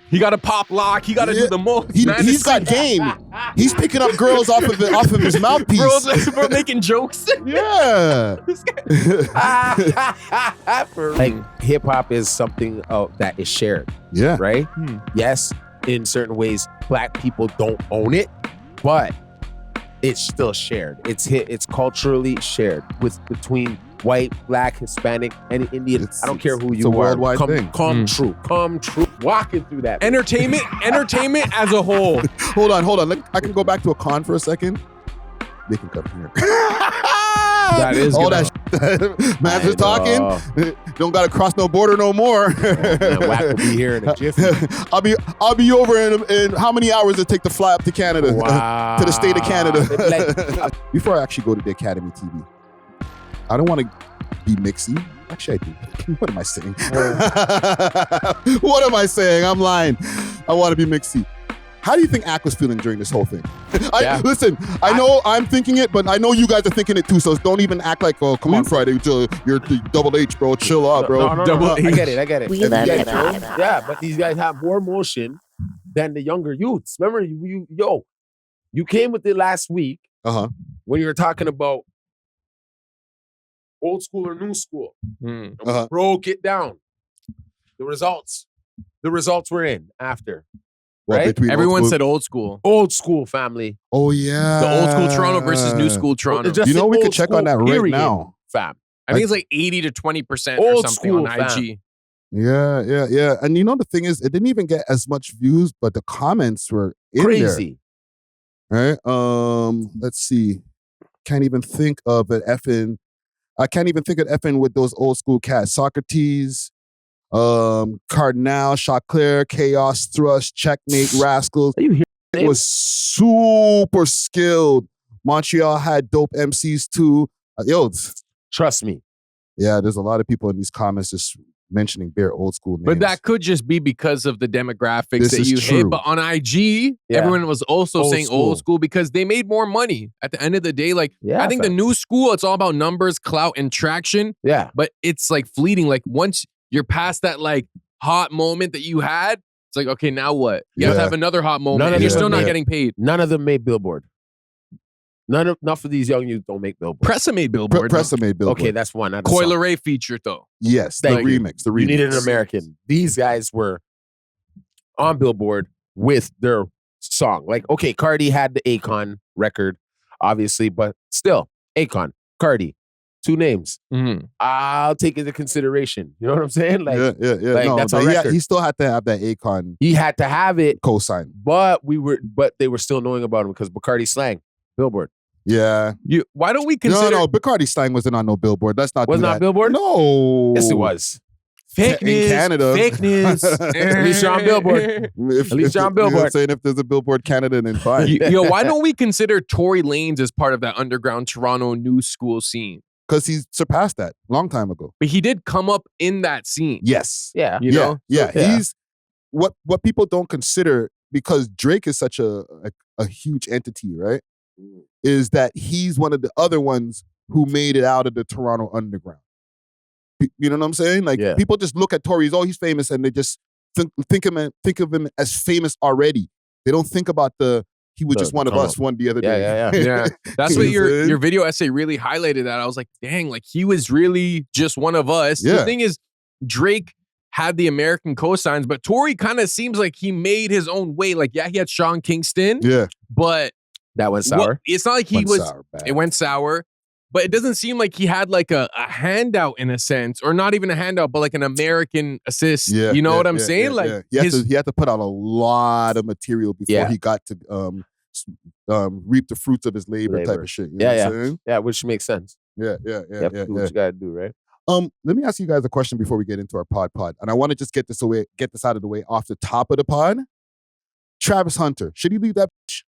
he got to pop lock. He got to do the most. He's got game. He's picking up girls off of his mouthpiece. Bro, making jokes. Yeah. Like hip hop is something that is shared. Yeah. Right? Yes, in certain ways, black people don't own it, but it's still shared. It's culturally shared between white, black, Hispanic, and Indian. I don't care who you are. It's a worldwide thing. Come true. Walking through that. Entertainment as a whole. Hold on. I can go back to a con for a second. They can come here. That is all that shit. Man's just talking. Don't gotta cross no border no more. Wack will be here in a jiffy. I'll be over in how many hours it take to fly up to Canada? Wow. To the state of Canada. Before I actually go to the Academy TV, I don't want to be mixy. Actually, I do. What am I saying? What am I saying? I'm lying. I want to be mixy. How do you think Ak was feeling during this whole thing? Listen, I know I'm thinking it, but I know you guys are thinking it too, so don't even act like, oh, come on, Friday, you're the Double H, bro. Chill out, bro. No. I get it. We love it. Yeah, but these guys have more motion than the younger youths. Remember, you came with it last week when you were talking about old school or new school. And we broke it down. The results were in after. Right? Everyone said old school. Old school, family. Oh, yeah. The old school Toronto versus new school Toronto. We could check on that right now. Fam. I think it's like 80 to 20% or something on IG. Yeah. And the thing is, it didn't even get as much views, but the comments were crazy. Right? Let's see. Can't even think of an effing. I can't even think of effing with those old school cats. Socrates, Cardinal, Chaclair, Chaos, Thrust, Checkmate, Rascals. It was super skilled. Montreal had dope MCs too. Trust me. Yeah, there's a lot of people in these comments just mentioning bare old school names. But that could just be because of the demographics that you hit. But on IG, everyone was also saying old school because they made more money. At the end of the day, I think the new school, it's all about numbers, clout, and traction. Yeah. But it's like fleeting. Like once you're past that hot moment that you had, it's like, okay, now what? You have to have another hot moment and you're still not getting paid. None of them made Billboard. None of these young youth don't make Billboard. Pressa made Billboard. Pressa made Billboard. Okay, that's one. Coil Ray featured though. Yes, the remix. You needed an American. These guys were on Billboard with their song. Like, okay, Cardi had the Akon record, obviously, but still, Akon, Cardi, two names. I'll take into consideration. You know what I'm saying? Like, yeah. That's our record. He still had to have that Akon. He had to have it co-sign, but they were still knowing about him because Bacardi slang Billboard. Yeah. Why don't we consider? No, Bacardi slang wasn't on no Billboard. That's not. Was not Billboard? No. Yes, it was. Fake news. In Canada. Fake news. At least you're on Billboard. At least you're on Billboard. You know saying if there's a Billboard Canada, then fine. Why don't we consider Tory Lanez as part of that underground Toronto new school scene? Because he's surpassed that long time ago. But he did come up in that scene. Yes. Yeah. You know? Yeah. He's what people don't consider, because Drake is such a huge entity, right? Is that he's one of the other ones who made it out of the Toronto underground. You know what I'm saying? Like people just look at Tory, he's famous, and they just think of him as famous already. They don't think about he was just one of us the other day. Yeah. That's what your video essay really highlighted. That I was like, dang, like he was really just one of us. Yeah. The thing is, Drake had the American cosigns, but Tory kind of seems like he made his own way. Like, he had Sean Kingston. Yeah. But that went sour. It's not like it went sour, but it doesn't seem like he had like a handout in a sense, or not even a handout, but like an American assist. Yeah, you know what I'm saying? Like he had to put out a lot of material before he got to reap the fruits of his labor type of shit. You know what I'm saying? Yeah, which makes sense. Yeah. Do what you gotta do, right? Let me ask you guys a question before we get into our pod. And I want to just get this out of the way off the top of the pod. Travis Hunter, should he leave that bitch?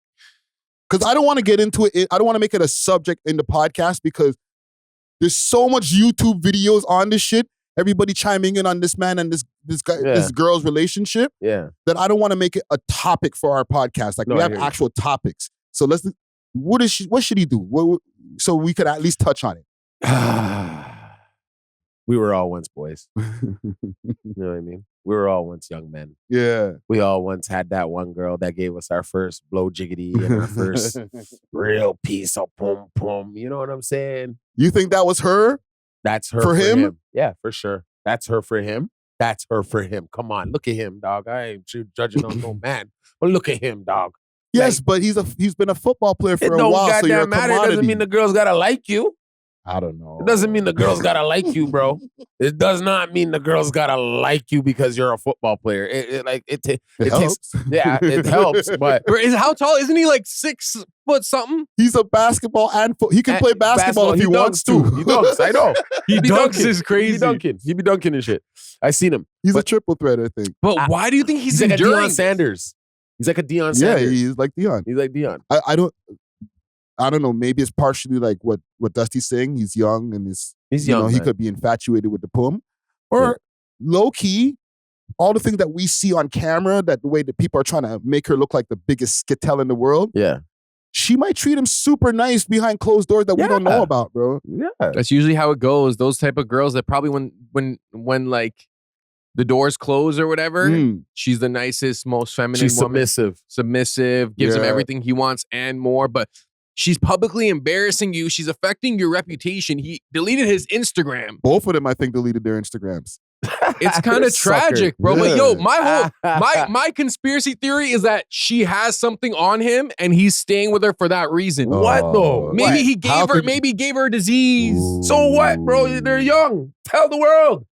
Because I don't want to get into it. I don't want to make it a subject in the podcast, because there's so much YouTube videos on this shit. Everybody chiming in on this man and this guy, this girl's relationship. Yeah. That I don't want to make it a topic for our podcast. Like, we have actual topics. So what should he do? So we could at least touch on it. We were all once boys. You know what I mean? We were all once young men. Yeah. We all once had that one girl that gave us our first blow jiggity and our first real piece of pum pum. You know what I'm saying? You think that was her? That's her for him? Yeah, for sure. That's her for him. That's her for him. Come on, look at him, dog. I ain't judging on no man, but look at him, dog. Yes, but he's been a football player for a while, so you're a commodity. It doesn't mean the girls gotta like you. I don't know. It doesn't mean the girls gotta like you, bro. It does not mean the girls gotta like you because you're a football player. It helps. It helps. But how tall? Isn't he like 6 foot something? He's a basketball and he can play basketball if he wants to. He dunks. I know. He dunks is crazy. He be dunking and shit. I seen him. He's a triple threat, I think. But why do you think he's like enduring? a Deion Sanders. He's like a Deion Sanders. Yeah, he's like Deion. He's like Deion. I don't know. Maybe it's partially like what Dusty's saying. He's young and he's young. He could be infatuated with the poem, or low key, all the things that we see on camera, that the way that people are trying to make her look like the biggest skittle in the world. Yeah, she might treat him super nice behind closed doors that we don't know about, bro. Yeah, that's usually how it goes. Those type of girls that probably when like the doors close or whatever, she's the nicest, most feminine. She's woman. submissive, gives him everything he wants and more, but. She's publicly embarrassing you. She's affecting your reputation. He deleted his Instagram. Both of them, I think, deleted their Instagrams. It's kind of tragic, bro. Yeah. But yo, my conspiracy theory is that she has something on him and he's staying with her for that reason. What though? Maybe he gave her. Maybe gave her a disease. Ooh. So what, bro? They're young. Tell the world.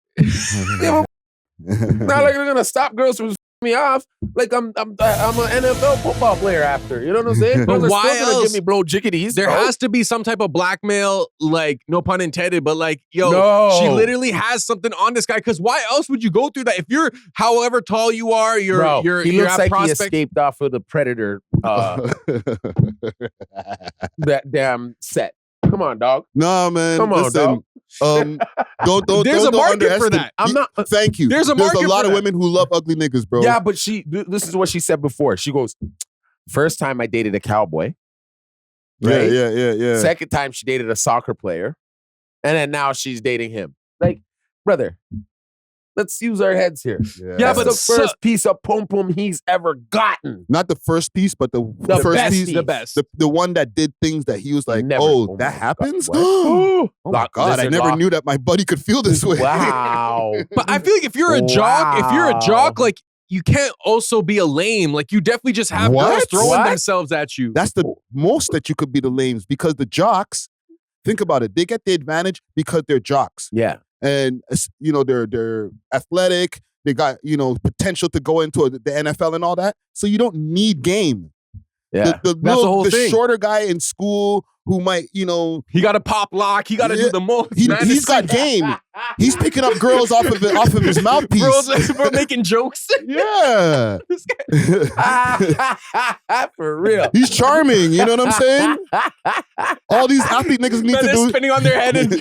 Not like they're gonna stop girls from me off. Like I'm an NFL football player after. You know what I'm saying? But why else? Give me blow jickities. There has to be some type of blackmail, like no pun intended, but like she literally has something on this guy. Because why else would you go through that? If you're however tall you are, he you're looks like prospect. He escaped off of the Predator. That damn set. Come on, dog. No, man. Come on, dog. Don't. There's a market for that. I'm not. Thank you. There's a lot of women who love ugly niggas, bro. Yeah, but this is what she said before. She goes, first time I dated a cowboy. Right? Yeah. Second time she dated a soccer player, and then now she's dating him. Like, brother, let's use our heads here. Yeah, but the first piece of pum pum he's ever gotten. Not the first piece, but the first piece. The best. The one that did things that he was like, that happens? Oh my God, I never knew that my buddy could feel this way. Wow. But I feel like if you're a jock, like you can't also be a lame. Like you definitely just have girls throwing themselves at you. That's the most that you could be the lames, because the jocks, think about it, they get the advantage because they're jocks. Yeah. And they're athletic. They got potential to go into the NFL and all that. So you don't need game. Yeah, that's the whole thing. Shorter guy in school who might he got a pop lock. He got to do the most. He's got game. He's picking up girls off of his mouthpiece. Bro, making jokes. Yeah. For real. He's charming. You know what I'm saying? All these athlete niggas need to do spinning on their head and.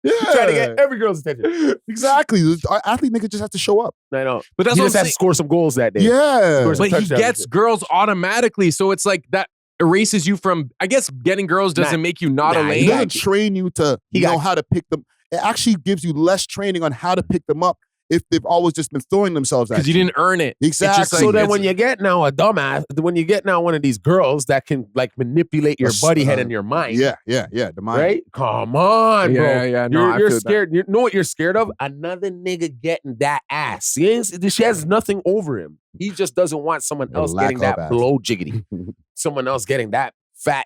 Trying to get every girl's attention. Exactly. Our athlete nigga just has to show up. I know. But that's he just has to score some goals that day. Yeah. But he gets girls automatically. So it's like that erases you from, I guess getting girls doesn't make you not a lame. He doesn't train you to know how to pick them. It actually gives you less training on how to pick them up if they've always just been throwing themselves at you. Because you didn't earn it. Exactly. So then when you get now a dumbass, when you get now one of these girls that can like manipulate your buddy head and your mind. Yeah. The mind. Right? Come on, bro. Yeah. No, you're scared. You know what you're scared of? Another nigga getting that ass. She has nothing over him. He just doesn't want someone else getting that blow jiggity. Someone else getting that fat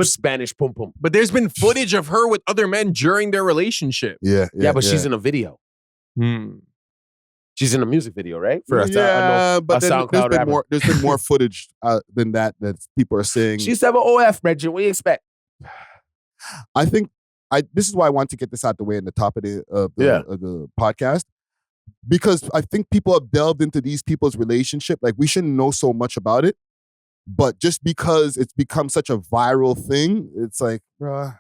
Spanish pum pum. But there's been footage of her with other men during their relationship. Yeah, but she's in a video. She's in a music video, right? But there's been more footage than that people are saying. She's have an OF, Bridget. What do you expect? I think this is why I want to get this out the way in the top of the podcast, because I think people have delved into these people's relationship. Like, we shouldn't know so much about it, but just because it's become such a viral thing, it's like, bruh,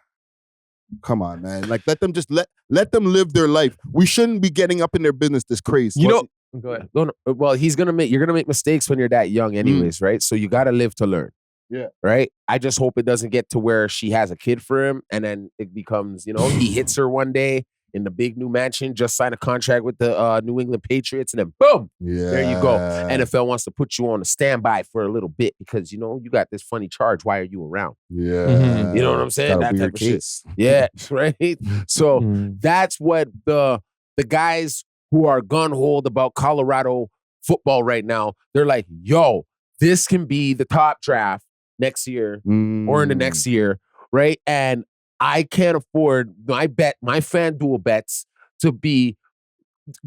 come on, man. Like, let them just let them live their life. We shouldn't be getting up in their business this crazy. Go ahead. Well, you're gonna make mistakes when you're that young, anyways, right? So you gotta live to learn. Yeah. Right? I just hope it doesn't get to where she has a kid for him and then it becomes, he hits her one day in the big new mansion, just signed a contract with the New England Patriots, and then boom, there you go. NFL wants to put you on a standby for a little bit because, you know, you got this funny charge. Why are you around? Yeah. You know what I'm saying? Got a That weird type of case. shit. Yeah, right? So that's what the guys who are gun-holed about Colorado football right now, they're like, yo, this can be the top draft next year or in the next year, right? And I can't afford my FanDuel bets to be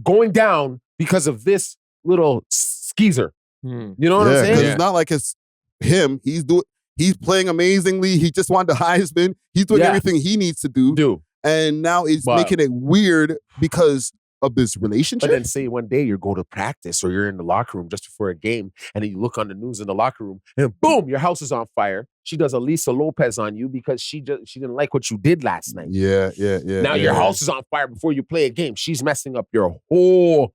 going down because of this little skeezer. You know what I'm saying? Because it's not like it's him. He's playing amazingly. He just won the Heisman. He's doing everything he needs to do. And now he's making it weird because of this relationship. But then say one day you go to practice or you're in the locker room just before a game and then you look on the news in the locker room and boom, your house is on fire. She does a Lisa Lopez on you because she didn't like what you did last night. Yeah. Now your house is on fire before you play a game. She's messing up your whole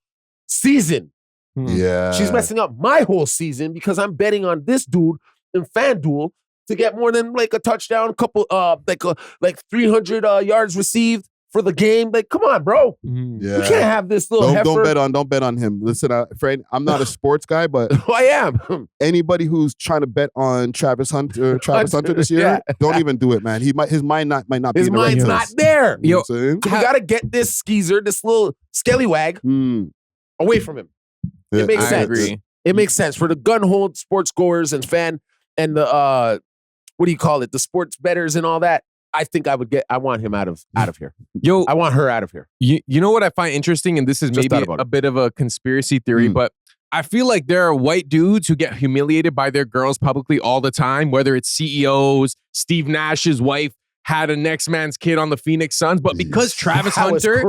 season. Yeah. She's messing up my whole season because I'm betting on this dude in FanDuel to get more than like a touchdown, couple like 300 yards received for the game. Like, come on, bro. Yeah. You can't have this little heifer. Don't bet on him. Listen, friend, I'm not a sports guy, but I am. Anybody who's trying to bet on Travis Hunter this year, don't even do it, man. His mind might not be in the right place. His mind's not there. You know what I'm saying? So we gotta get this skeezer, this little scallywag, away from him. It makes sense. Agree. It makes sense for the gun-hold sports goers and the what do you call it? The sports bettors and all that. I think I want him out of here. Yo, I want her out of here. You know what I find interesting, and this is maybe a bit of a conspiracy theory, but I feel like there are white dudes who get humiliated by their girls publicly all the time, whether it's CEOs, Steve Nash's wife had a next man's kid on the Phoenix Suns, but because Travis Hunter,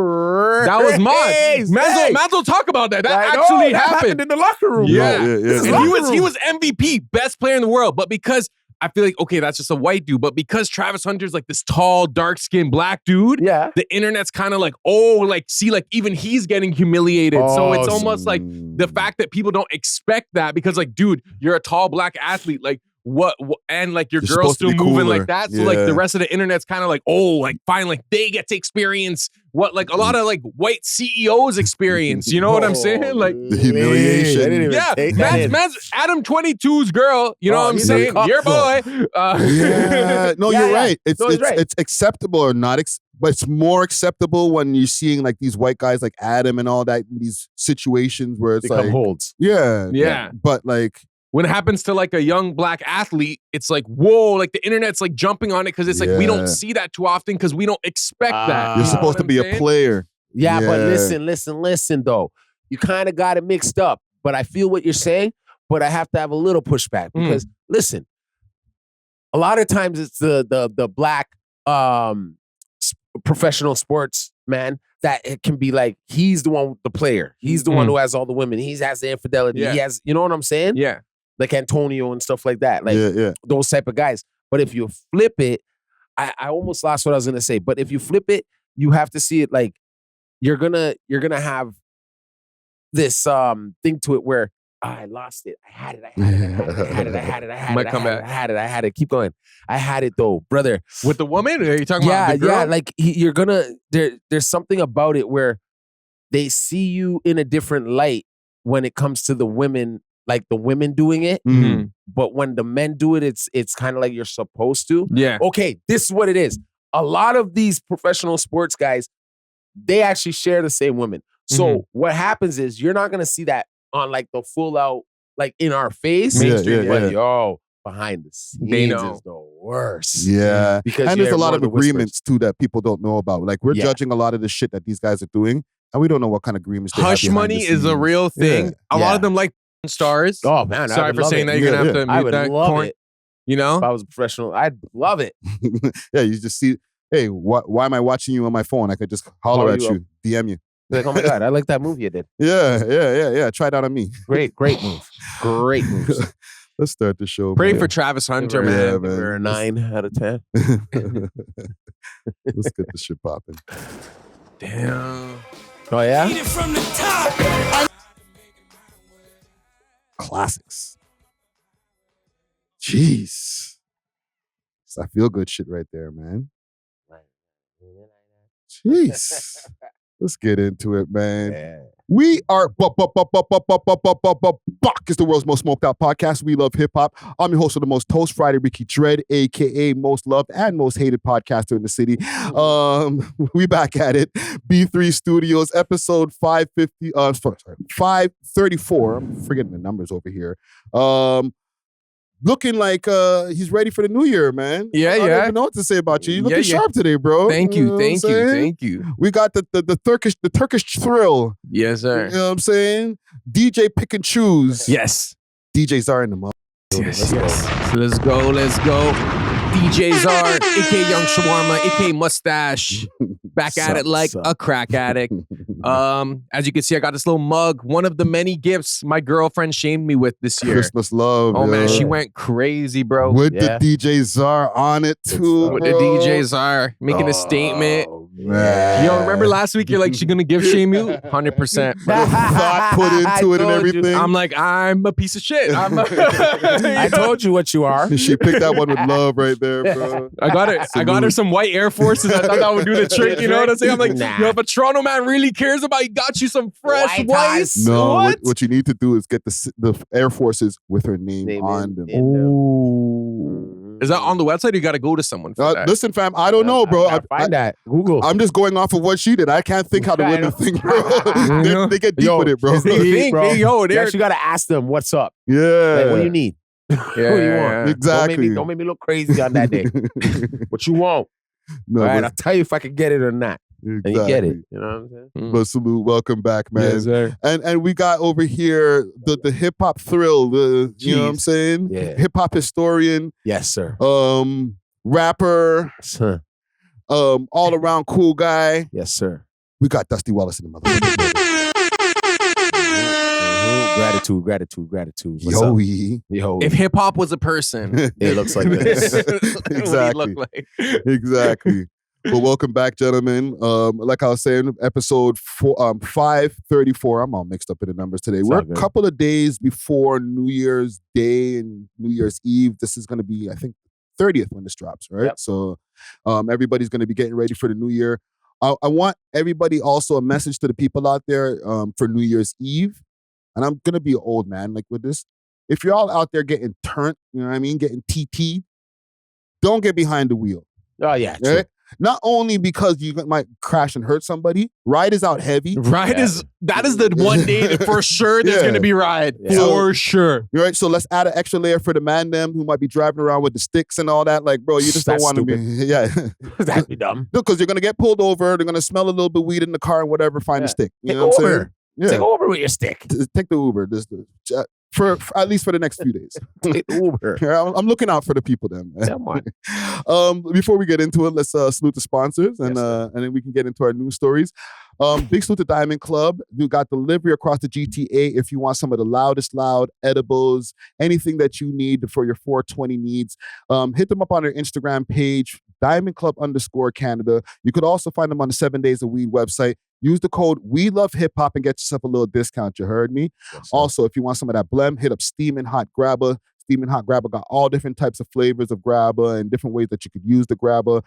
that was mine. Man's will talk about that. That actually happened in the locker room. Yeah. And he was MVP, best player in the world, but because I feel like, okay, that's just a white dude. But because Travis Hunter's like this tall, dark-skinned black dude, the internet's kind of like, even he's getting humiliated. So it's almost like the fact that people don't expect that because like, dude, you're a tall black athlete. Like, what and like your girl's still moving like that. So like the rest of the internet's kind of like, fine, like they get to experience what like a lot of like white CEOs experience. You know what I'm saying? Like the humiliation. Man's Adam 22's girl. You know what I'm saying? Your boy. You're right. It's acceptable or not, but it's more acceptable when you're seeing like these white guys like Adam and all that, these situations where it's like holds. Yeah. But like when it happens to like a young black athlete, it's like, whoa, like the internet's like jumping on it because it's like we don't see that too often because we don't expect that. You're supposed to be a player. Yeah, but listen though. You kind of got it mixed up, but I feel what you're saying, but I have to have a little pushback because listen, a lot of times it's the black professional sports man that it can be like he's the one, the player. He's the one who has all the women. He has the infidelity. Yeah. He has, you know what I'm saying? Yeah. Like Antonio and stuff like that. Like those type of guys. But if you flip it, I almost lost what I was gonna say. But if you flip it, you have to see it like you're gonna have this thing to it where I lost it. I had it. Keep going. I had it though, brother. With the woman? Are you talking about the girl? Yeah, like you're gonna there's something about it where they see you in a different light when it comes to the women, like the women doing it. But when the men do it, it's kind of like you're supposed to. Yeah. Okay, this is what it is. A lot of these professional sports guys, they actually share the same women. So what happens is you're not gonna see that on like the full out, like in our face. Mainstream, but behind the scenes is the worst. Yeah. Because and there's a lot of agreements too that people don't know about. Like we're judging a lot of the shit that these guys are doing, and we don't know what kind of agreements they have. Hush money is a real thing. A lot of them like stars. Oh man, sorry for saying that. You're gonna have to mute that corn. You know, if I was a professional, I'd love it. You just see, hey, why am I watching you on my phone? I could just holler at you, DM you. Like, oh my God, I like that move you did. Yeah. Try it out on me. Great move. Great moves. Let's start the show. Pray for Travis Hunter, man. We're a 9 out of 10. Let's get this shit popping. Damn. Oh yeah. Eat it from the top. Classics. Jeez. It's that feel good shit right there, man. Jeez. Let's get into it, man. Yeah. We are Buck is the world's most smoked out podcast. We love hip hop. I'm your host of the most toast Friday, Ricky Dread, aka most loved and most hated podcaster in the city. We back at it. B3 Studios, episode 534. I'm forgetting the numbers over here. Looking like he's ready for the new year, man. Yeah, I don't even know what to say about you. You're looking sharp today, bro. Thank you, thank you. We got the Turkish thrill. Yes, sir. You know what I'm saying? DJ pick and choose. Yes. DJs are in the mug. Yes. So let's go. DJs are aka Young Shawarma, aka Mustache. Back at it like a crack addict. As you can see, I got this little mug. One of the many gifts my girlfriend shamed me with this year. Christmas love. Oh man, she went crazy, bro. With the DJ Czar on it too. With the DJ Czar making a statement. Man. Yo, remember last week you're like, she gonna gift shame you? 100%. Thought put into it and everything. I'm like, I'm a piece of shit. I told you what you are. She picked that one with love right there, bro. I got her some white Air Forces. I thought that would do the trick. You know what I'm saying? I'm like, yo, if a Toronto man really cares about you, got you some fresh whites. No, what you need to do is get the Air Forces with her name on them. Ooh. Is that on the website or you got to go to someone for that? Listen, fam, I don't know, bro. Find that. Google. I'm just going off of what she did. I can't think how the women think, bro. they get deep with it, bro. You actually got to ask them what's up. Yeah. Like, what do you need? Yeah, what do you want? Exactly. Don't make me look crazy on that day. What you want? No, all right, I'll tell you if I can get it or not. Exactly. And you get it. You know what I'm saying? But salute, welcome back, man. Yes, sir. And we got over here the hip hop thrill, you know what I'm saying? Yeah. Hip hop historian. Yes, sir. Rapper. Sir. All around cool guy. Yes, sir. We got Dusty Wallace in the mother. Gratitude. Yo. If hip hop was a person, it looks like this. Exactly. Well, welcome back, gentlemen. Like I was saying, episode 534. I'm all mixed up in the numbers today. We're a couple of days before New Year's Day and New Year's Eve. This is going to be, I think, 30th when this drops, right? Yep. So everybody's going to be getting ready for the new year. I want everybody also a message to the people out there for New Year's Eve. And I'm going to be an old man like with this. If you're all out there getting turnt, you know what I mean, getting TT'd, don't get behind the wheel. Oh, yeah, true. Right? Not only because you might crash and hurt somebody, ride is out heavy. That is the one day that for sure there's going to be ride. Yeah. For sure. Right? So let's add an extra layer for the man them who might be driving around with the sticks and all that. Like, bro, you just don't want to be. Yeah. That'd be dumb. Because you're going to get pulled over. They're going to smell a little bit of weed in the car and whatever, find a stick. You know what I'm saying? Yeah. Take Uber with your stick. Take the Uber. For at least for the next few days. Take Uber. I'm looking out for the people then. Come on. Before we get into it, let's salute the sponsors and then we can get into our news stories. Big salute to Diamond Club. You got delivery across the GTA if you want some of the loudest loud edibles, anything that you need for your 420 needs. Hit them up on their Instagram page, Diamond Club _Canada. You could also find them on the 7 Days of Weed website. Use the code We Love Hip Hop and get yourself a little discount. You heard me? Yes, also, if you want some of that blem, hit up Steamin' Hot Grabba. Steamin' Hot Grabba got all different types of flavors of Grabba and different ways that you could use the Grabba.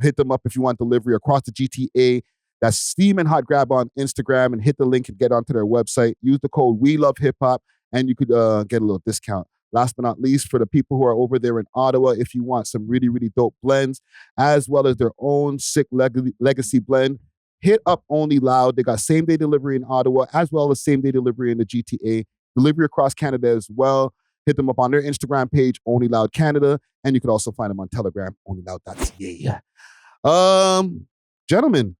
Hit them up if you want delivery across the GTA. That's Steamin' Hot Grabba on Instagram and hit the link and get onto their website. Use the code We Love Hip Hop and you could get a little discount. Last but not least, for the people who are over there in Ottawa, if you want some really, really dope blends, as well as their own sick legacy blend, hit up Only Loud. They got same-day delivery in Ottawa, as well as same-day delivery in the GTA. Delivery across Canada as well. Hit them up on their Instagram page, Only Loud Canada, and you can also find them on Telegram, onlyloud.ca. Gentlemen,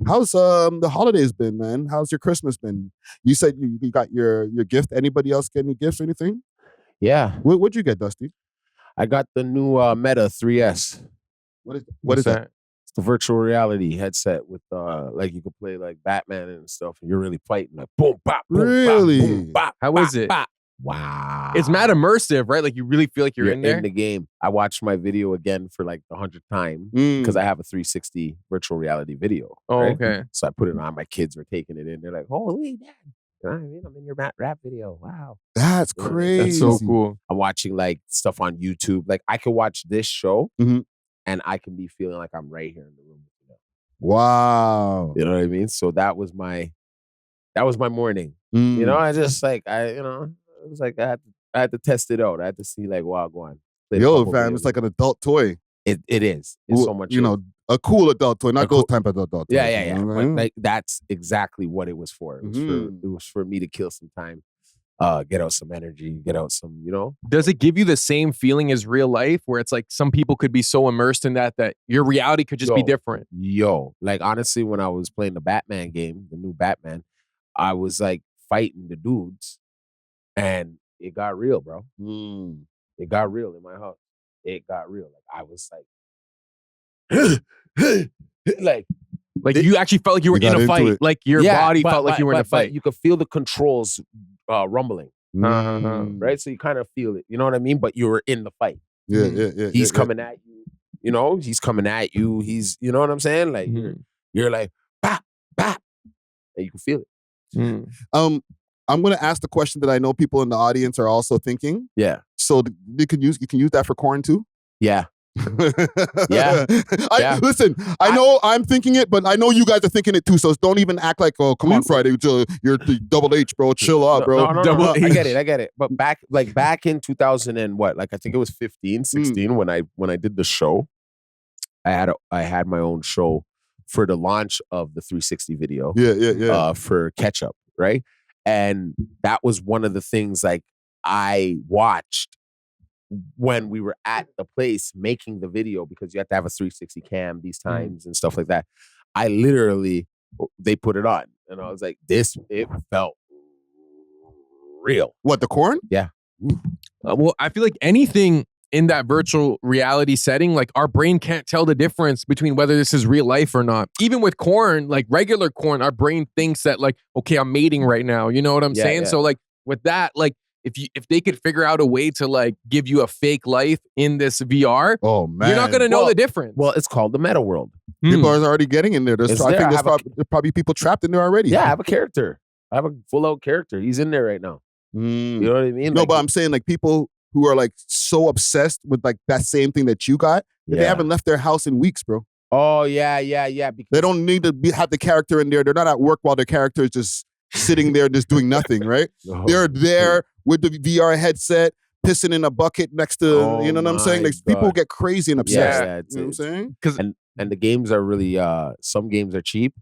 how's the holidays been, man? How's your Christmas been? You said you got your gift. Anybody else get any gifts or anything? Yeah. What'd you get, Dusty? I got the new Meta 3S. What is that? The virtual reality headset with like you could play like Batman and stuff, and you're really fighting like boom, bop, boom, really? bop, boom, bop. How is it? Bop. Wow, it's mad immersive, right? Like you really feel like you're in there in the game. I watched my video again for like the 100th time because I have a 360 virtual reality video. Oh, right? okay. So I put it on. My kids were taking it in. They're like, "Holy Dad! I'm in your rap video. Wow, that's crazy. That's so cool." I'm watching like stuff on YouTube. Like I could watch this show. And I can be feeling like I'm right here in the room with you. Wow. You know what I mean? So that was my morning. You know, I just like it was like I had to test it out. I had to see like, wow, go on. Yo, fam, it's like an adult toy. It is. It's so much. You know, a cool adult toy, not those type of adult toys. Yeah. But like that's exactly what it was for. It was for me to kill some time, get out some energy, get out some, Does it give you the same feeling as real life where it's like some people could be so immersed in that your reality could just be different? Like honestly, when I was playing the Batman game, the new Batman, I was like fighting the dudes and it got real, bro. It got real in my house. It got real. Like I was like like you actually felt like you were in a fight. Like your body felt like you were in a fight. You could feel the controls rumbling. Right? So you kind of feel it. You know what I mean? But you were in the fight. Yeah. He's coming at you. You know, he's coming at you. He's, you know what I'm saying? Like you're like, bah, bah. And you can feel it. I'm going to ask the question that I know people in the audience are also thinking. Yeah. So you can use that for corn too? Yeah. Listen, I know I'm thinking it, but I know you guys are thinking it too. So don't even act like, oh, come on, Friday, you're the double H, bro. Chill out, bro. No. I get it. But back in 2000 and what? Like I think it was 15, 16 when I did the show. I had my own show for the launch of the 360 video. Yeah. For Ketchup, right? And that was one of the things like I watched when we were at the place making the video, because you have to have a 360 cam these times and stuff like that. I literally, they put it on and I was like, it felt real. What, the corn? Yeah. Well, I feel like anything in that virtual reality setting, like our brain can't tell the difference between whether this is real life or not. Even with corn, like regular corn, our brain thinks that like, okay, I'm mating right now. You know what I'm saying? Yeah. So like with that, like if they could figure out a way to like give you a fake life in this VR, oh man, you're not gonna know the difference. Well, it's called the meta world. People are already getting in there. There's probably people trapped in there already. Yeah, I have a character. I have a full out character. He's in there right now. You know what I mean? No, like, but I'm saying like people who are like so obsessed with like that same thing that you got, that they haven't left their house in weeks, bro. Oh yeah. Because they don't need to have the character in there. They're not at work while their character is just sitting there just doing nothing, right? They're there with the VR headset, pissing in a bucket next to, you know what I'm saying? Like people get crazy and obsessed. Yeah, you know what I'm saying? And the games are really, some games are cheap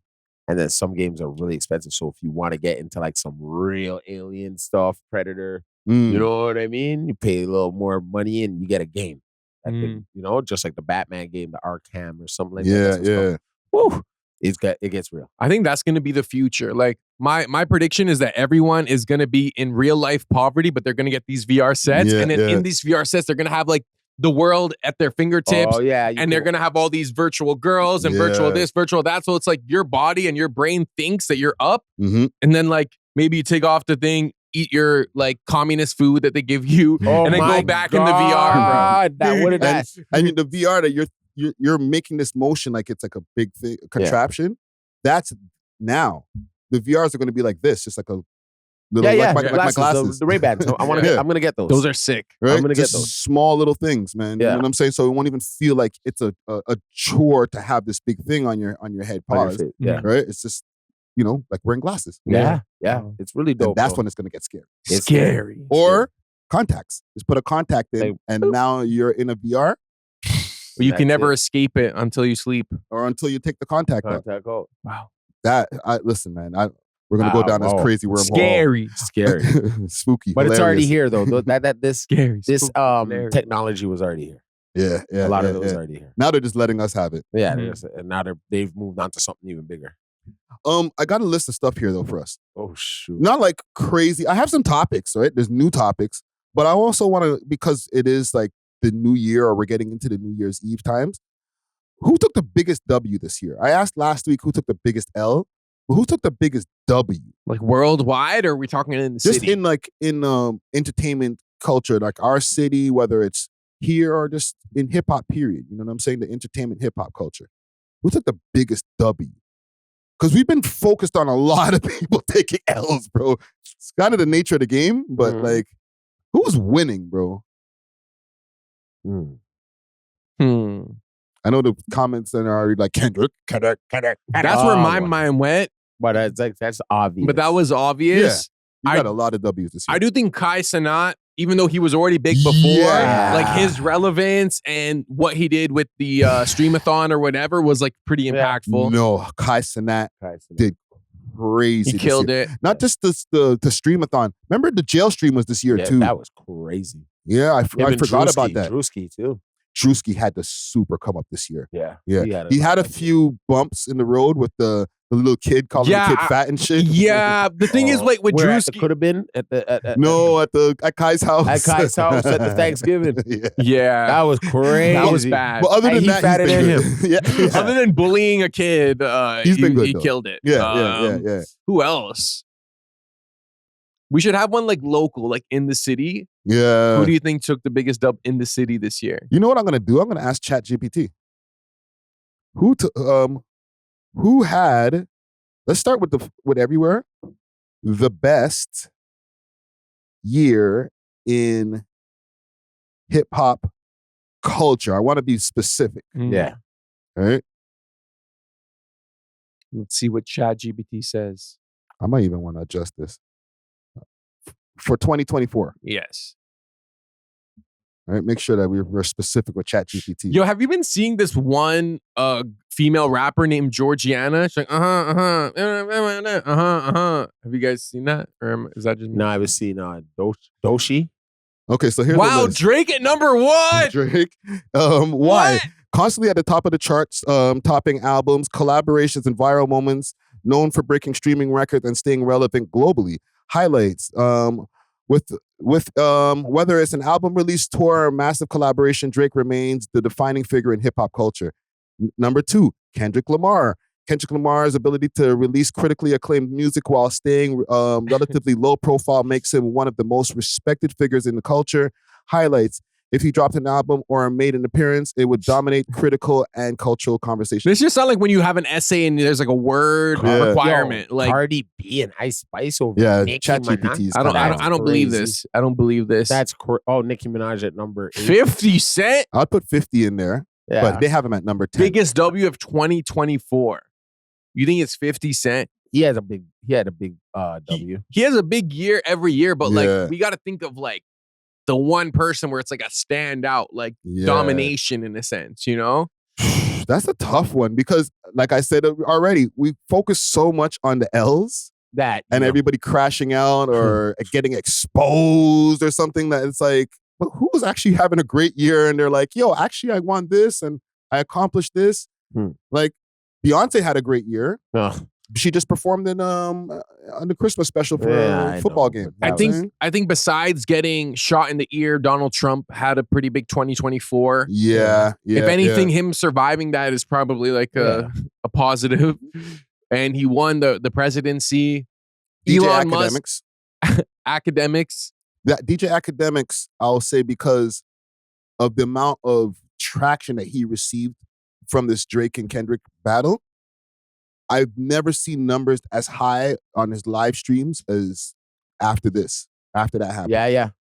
and then some games are really expensive. So if you want to get into like some real alien stuff, Predator, you know what I mean? You pay a little more money and you get a game. Could, just like the Batman game, the Arkham or something like that. Yeah. Woo! It gets real. I think that's going to be the future. Like my prediction is that everyone is going to be in real life poverty, but they're going to get these VR sets. And then in these VR sets, they're going to have like the world at their fingertips. Oh, yeah. And they're going to have all these virtual girls and virtual this, virtual that. So it's like your body and your brain thinks that you're up. And then like maybe you take off the thing, eat your like communist food that they give you, and then go back in the VR, bro. And the VR that you're making this motion like it's like a big thing, contraption. That's now. The VRs are going to be like this, just like a little, like my glasses. The Ray-Bans. I'm going to get those. Those are sick. Right? I'm going to get just those. Small little things, man. Yeah. You know what I'm saying? So it won't even feel like it's a chore to have this big thing on your head. Pause. Right? It's just, like wearing glasses. Yeah. It's really dope. And that's when it's going to get scary. It's scary. Or contacts. Just put a contact in, and now you're in a VR. You can never escape it until you sleep. Or until you take the contact out. Wow. Listen, man, we're going to go down this crazy wormhole. Scary. Spooky. But hilarious. it's already here, though. This scary. This technology was already here. Yeah. A lot of it was already here. Now they're just letting us have it. Yeah, and now they've moved on to something even bigger. I got a list of stuff here, though, for us. Oh, shoot. Not like crazy. I have some topics, right? There's new topics. But I also want to, because it is like the new year, or we're getting into the New Year's Eve times. Who took the biggest W this year? I asked last week who took the biggest L, but who took the biggest W? Like worldwide, or are we talking in the city? Just in entertainment culture, like our city, whether it's here or just in hip hop period. You know what I'm saying? The entertainment hip hop culture. Who took the biggest W? Because we've been focused on a lot of people taking L's, bro. It's kind of the nature of the game, but like, who's winning, bro? I know the comments are already like Kendrick. That's where my mind went. But that's obvious. But that was obvious. Yeah. You got a lot of W's this year. I do think Kai Cenat, even though he was already big before, like his relevance and what he did with the Streamathon or whatever was like pretty impactful. No, Kai Cenat did crazy. He killed it. Not just the Streamathon. Remember the jail stream was this year too. That was crazy. Yeah, I forgot about that. Drewski too. Drewski had the super come up this year. Yeah. He had a few bumps in the road with the little kid calling the kid fat and shit. Yeah, the thing is, like with Drewski, could have been at Kai's house. At Kai's house at the Thanksgiving. Yeah, that was crazy. That was bad. But other than that, fatted in him. Other than bullying a kid, he's been good. He killed it. Yeah. Who else? We should have one like local, like in the city. Yeah. Who do you think took the biggest dub in the city this year? You know what I'm gonna do? I'm gonna ask ChatGPT. Who had? Let's start with everywhere. The best year in hip hop culture. I want to be specific. Yeah. All right. Let's see what ChatGPT says. I might even want to adjust this for 2024. Yes. All right, make sure that we're specific with ChatGPT. Yo, have you been seeing this one female rapper named Georgiana? She's like, Have you guys seen that? Or is that just me? No, I was seeing Doshi. Okay, so here's the list. Drake at number 1. Drake. Why? Constantly at the top of the charts, topping albums, collaborations, and viral moments, known for breaking streaming records and staying relevant globally. Highlights. With whether it's an album release, tour, or massive collaboration, Drake remains the defining figure in hip-hop culture. Number 2, Kendrick Lamar. Kendrick Lamar's ability to release critically acclaimed music while staying relatively low profile makes him one of the most respected figures in the culture. Highlights. If he dropped an album or made an appearance, it would dominate critical and cultural conversation. This just sounds like when you have an essay and there's like a word requirement. Yo, like Cardi B and Ice Spice over Nicki Minaj. I don't believe this. I don't believe this. That's Nicki Minaj at number 8. 50 Cent? I'd put 50 in there, but they have him at number 10. Biggest W of 2024. You think it's 50 Cent? He had a big W. He has a big year every year, but like we got to think of like the one person where it's like a standout, like domination in a sense, you know? That's a tough one because, like I said already, we focus so much on the L's and everybody crashing out or getting exposed or something that it's like, but who's actually having a great year? And they're like, yo, actually, I won this and I accomplished this. Like Beyonce had a great year. She just performed in on the Christmas special for a football game. I think besides getting shot in the ear, Donald Trump had a pretty big 2024. Yeah. If anything, him surviving that is probably like a positive. And he won the presidency. DJ Elon Academics. Musk, academics. That DJ Academics, I'll say, because of the amount of traction that he received from this Drake and Kendrick battle. I've never seen numbers as high on his live streams as after that happened.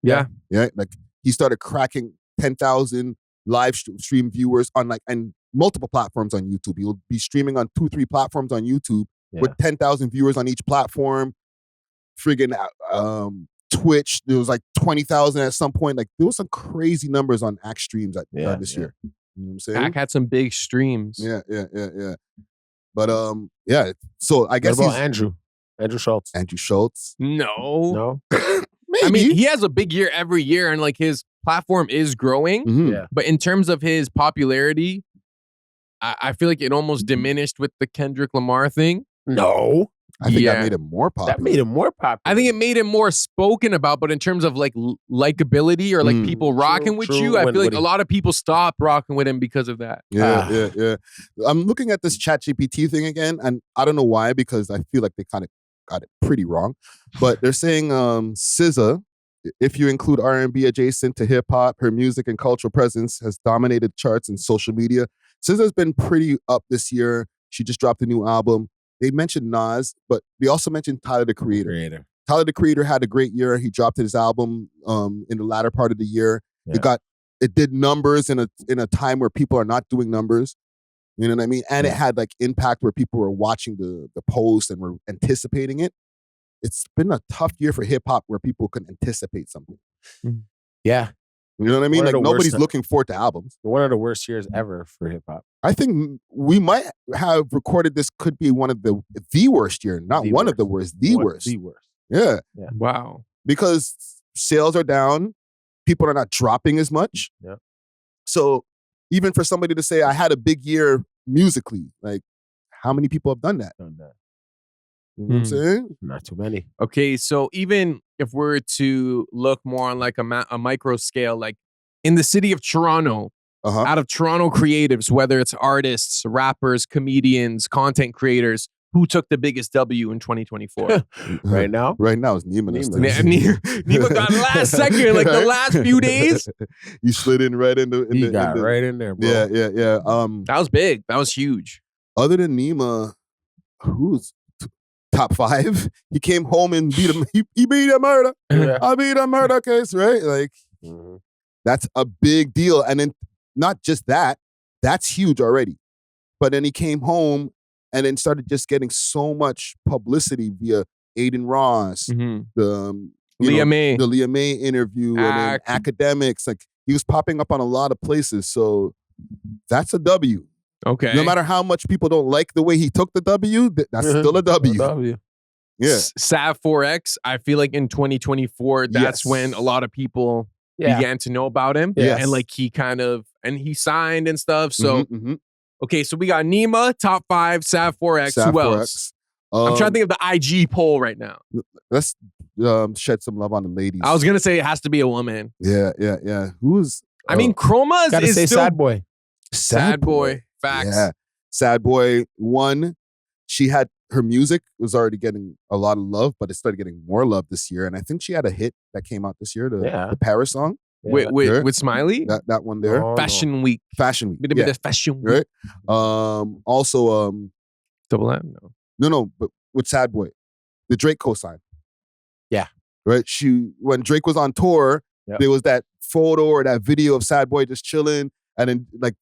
Yeah. Like he started cracking 10,000 live stream viewers on and multiple platforms on YouTube. He'll be streaming on 2-3 platforms on YouTube with 10,000 viewers on each platform. Friggin' Twitch, there was like 20,000 at some point. Like there was some crazy numbers on Act streams this year. You know what I'm saying? Act had some big streams. Yeah. But so I guess what about Andrew Schultz. Andrew Schultz. No. Maybe. I mean, he has a big year every year and like his platform is growing. Mm-hmm. Yeah. But in terms of his popularity, I feel like it almost diminished with the Kendrick Lamar thing. No. I think that made him more popular. That made him more popular. I think it made him more spoken about, but in terms of like likability or like people rocking with you, I feel like a lot of people stopped rocking with him because of that. Yeah. I'm looking at this ChatGPT thing again, and I don't know why, because I feel like they kind of got it pretty wrong. But they're saying SZA, if you include R&B adjacent to hip hop, her music and cultural presence has dominated charts and social media. SZA's been pretty up this year. She just dropped a new album. They mentioned Nas, but they also mentioned Tyler, the Creator. Tyler, the Creator had a great year. He dropped his album in the latter part of the year. It got it did numbers in a time where people are not doing numbers. You know what I mean? And it had like impact where people were watching the post and were anticipating it. It's been a tough year for hip hop where people can anticipate something. Yeah. You know what I mean? Like nobody's looking forward to albums. One of the worst years ever for hip hop. I think we might have recorded this could be one of the worst year, not the one worst. Of the worst, the worst. The worst. Yeah. Wow. Because sales are down, people are not dropping as much. Yeah. So even for somebody to say I had a big year musically, like how many people have done that? You know what I'm saying? Not too many. Okay, so even if we're to look more on like a micro scale, like in the city of Toronto, out of Toronto creatives, whether it's artists, rappers, comedians, content creators, who took the biggest W in 2024? Right now? Right now is Nima. Nima got last second, like the last few days. You slid in right in the. He got right in there, bro. Yeah. That was big. That was huge. Other than Nima, who's top 5? He came home and beat him. He beat a murder. I beat a murder case, right? Like that's a big deal. And then not just that, that's huge already. But then he came home and then started just getting so much publicity via Adin Ross, the Leah May interview, and then academics. Like he was popping up on a lot of places. So that's a W. Okay. No matter how much people don't like the way he took the W, that's still a W. Yeah. Sav 4X, I feel like in 2024, that's when a lot of people began to know about him. Yes. And like he he signed and stuff. So, okay, so we got Nima, top 5, Sav 4X. Who else? I'm trying to think of the IG poll right now. Let's shed some love on the ladies. I was going to say it has to be a woman. Yeah. Who's... I mean, Chroma is still... Sad Boy. Sad Boy. Facts. Yeah. Sad Boy, one, she had... Her music was already getting a lot of love, but it started getting more love this year. And I think she had a hit that came out this year, the Paris song. Yeah. With Smiley? That one there. Fashion Week. Fashion Week. Bit of Fashion Week. Right? Also... Double M? No, but with Sad Boy. The Drake cosign. Yeah. Right? When Drake was on tour, there was that photo or that video of Sad Boy just chilling. And then like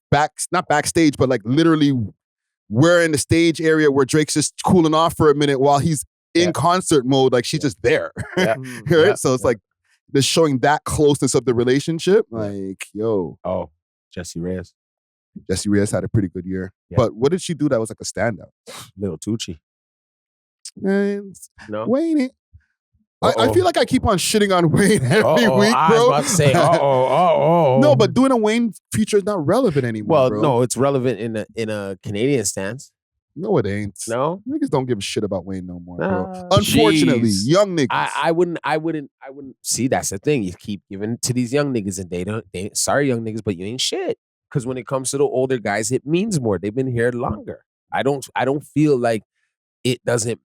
not backstage, but like literally we're in the stage area where Drake's just cooling off for a minute while he's in concert mode. Like she's just there. Right? So it's like they're showing that closeness of the relationship. Like, yo. Oh, Jessie Reyes. Jessie Reyes had a pretty good year. Yeah. But what did she do that was like a standout? Little Tucci. No. Wayne. I feel like I keep on shitting on Wayne every week, bro. I was about to say, No, but doing a Wayne feature is not relevant anymore. Well, bro. No, it's relevant in a Canadian stance. No, it ain't. No, niggas don't give a shit about Wayne no more, bro. Unfortunately, young niggas. I wouldn't see. That's the thing. You keep giving to these young niggas, and they sorry, young niggas, but you ain't shit. Because when it comes to the older guys, it means more. They've been here longer. I don't feel like it doesn't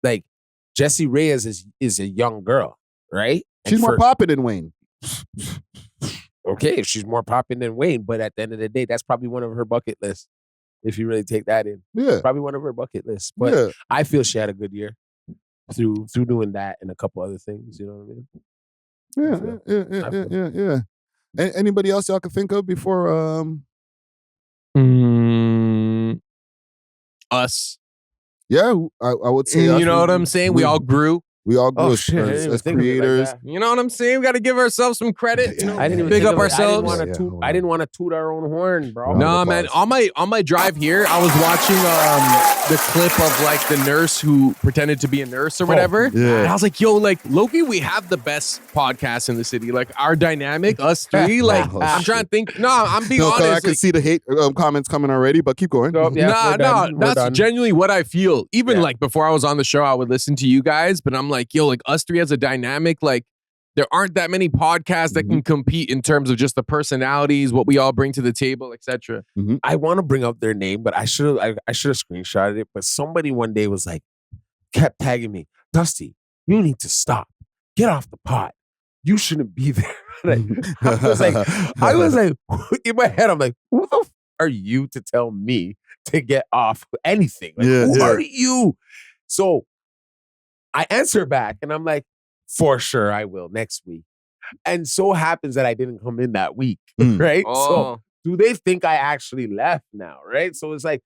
like. Jessie Reyes is a young girl, right? She's more poppin' than Wayne. Okay, if she's more poppin' than Wayne, but at the end of the day, that's probably one of her bucket lists. If you really take that in, probably one of her bucket lists. But I feel she had a good year through doing that and a couple other things. You know what I mean? Yeah. Anybody else y'all can think of before? Us. Yeah, I would say. You know what I'm saying? We all grew. We all grew as creators. Like you know what I'm saying? We got to give ourselves some credit. You know, I didn't even big up ourselves. I didn't want to toot our own horn, bro. No, man. On my drive here, I was watching the clip of like the nurse who pretended to be a nurse or whatever. And I was like, yo, like Loki, we have the best podcast in the city. Like our dynamic, us three. Like I'm trying to think. No, I'm being honest. I can see the hate comments coming already, but keep going. That's genuinely what I feel. Even like before I was on the show, I would listen to you guys, but I'm like, yo, like us three as a dynamic, like there aren't that many podcasts that can compete in terms of just the personalities, what we all bring to the table, etc. I want to bring up their name, but I should have screenshotted it. But somebody one day was like, kept tagging me, Dusty, you need to stop. Get off the pot. You shouldn't be there. I was like, in my head, I'm like, who the f are you to tell me to get off anything? Like, who are you? So I answer back and I'm like, for sure I will next week. And so happens that I didn't come in that week, right? So do they think I actually left now, right? So it's like,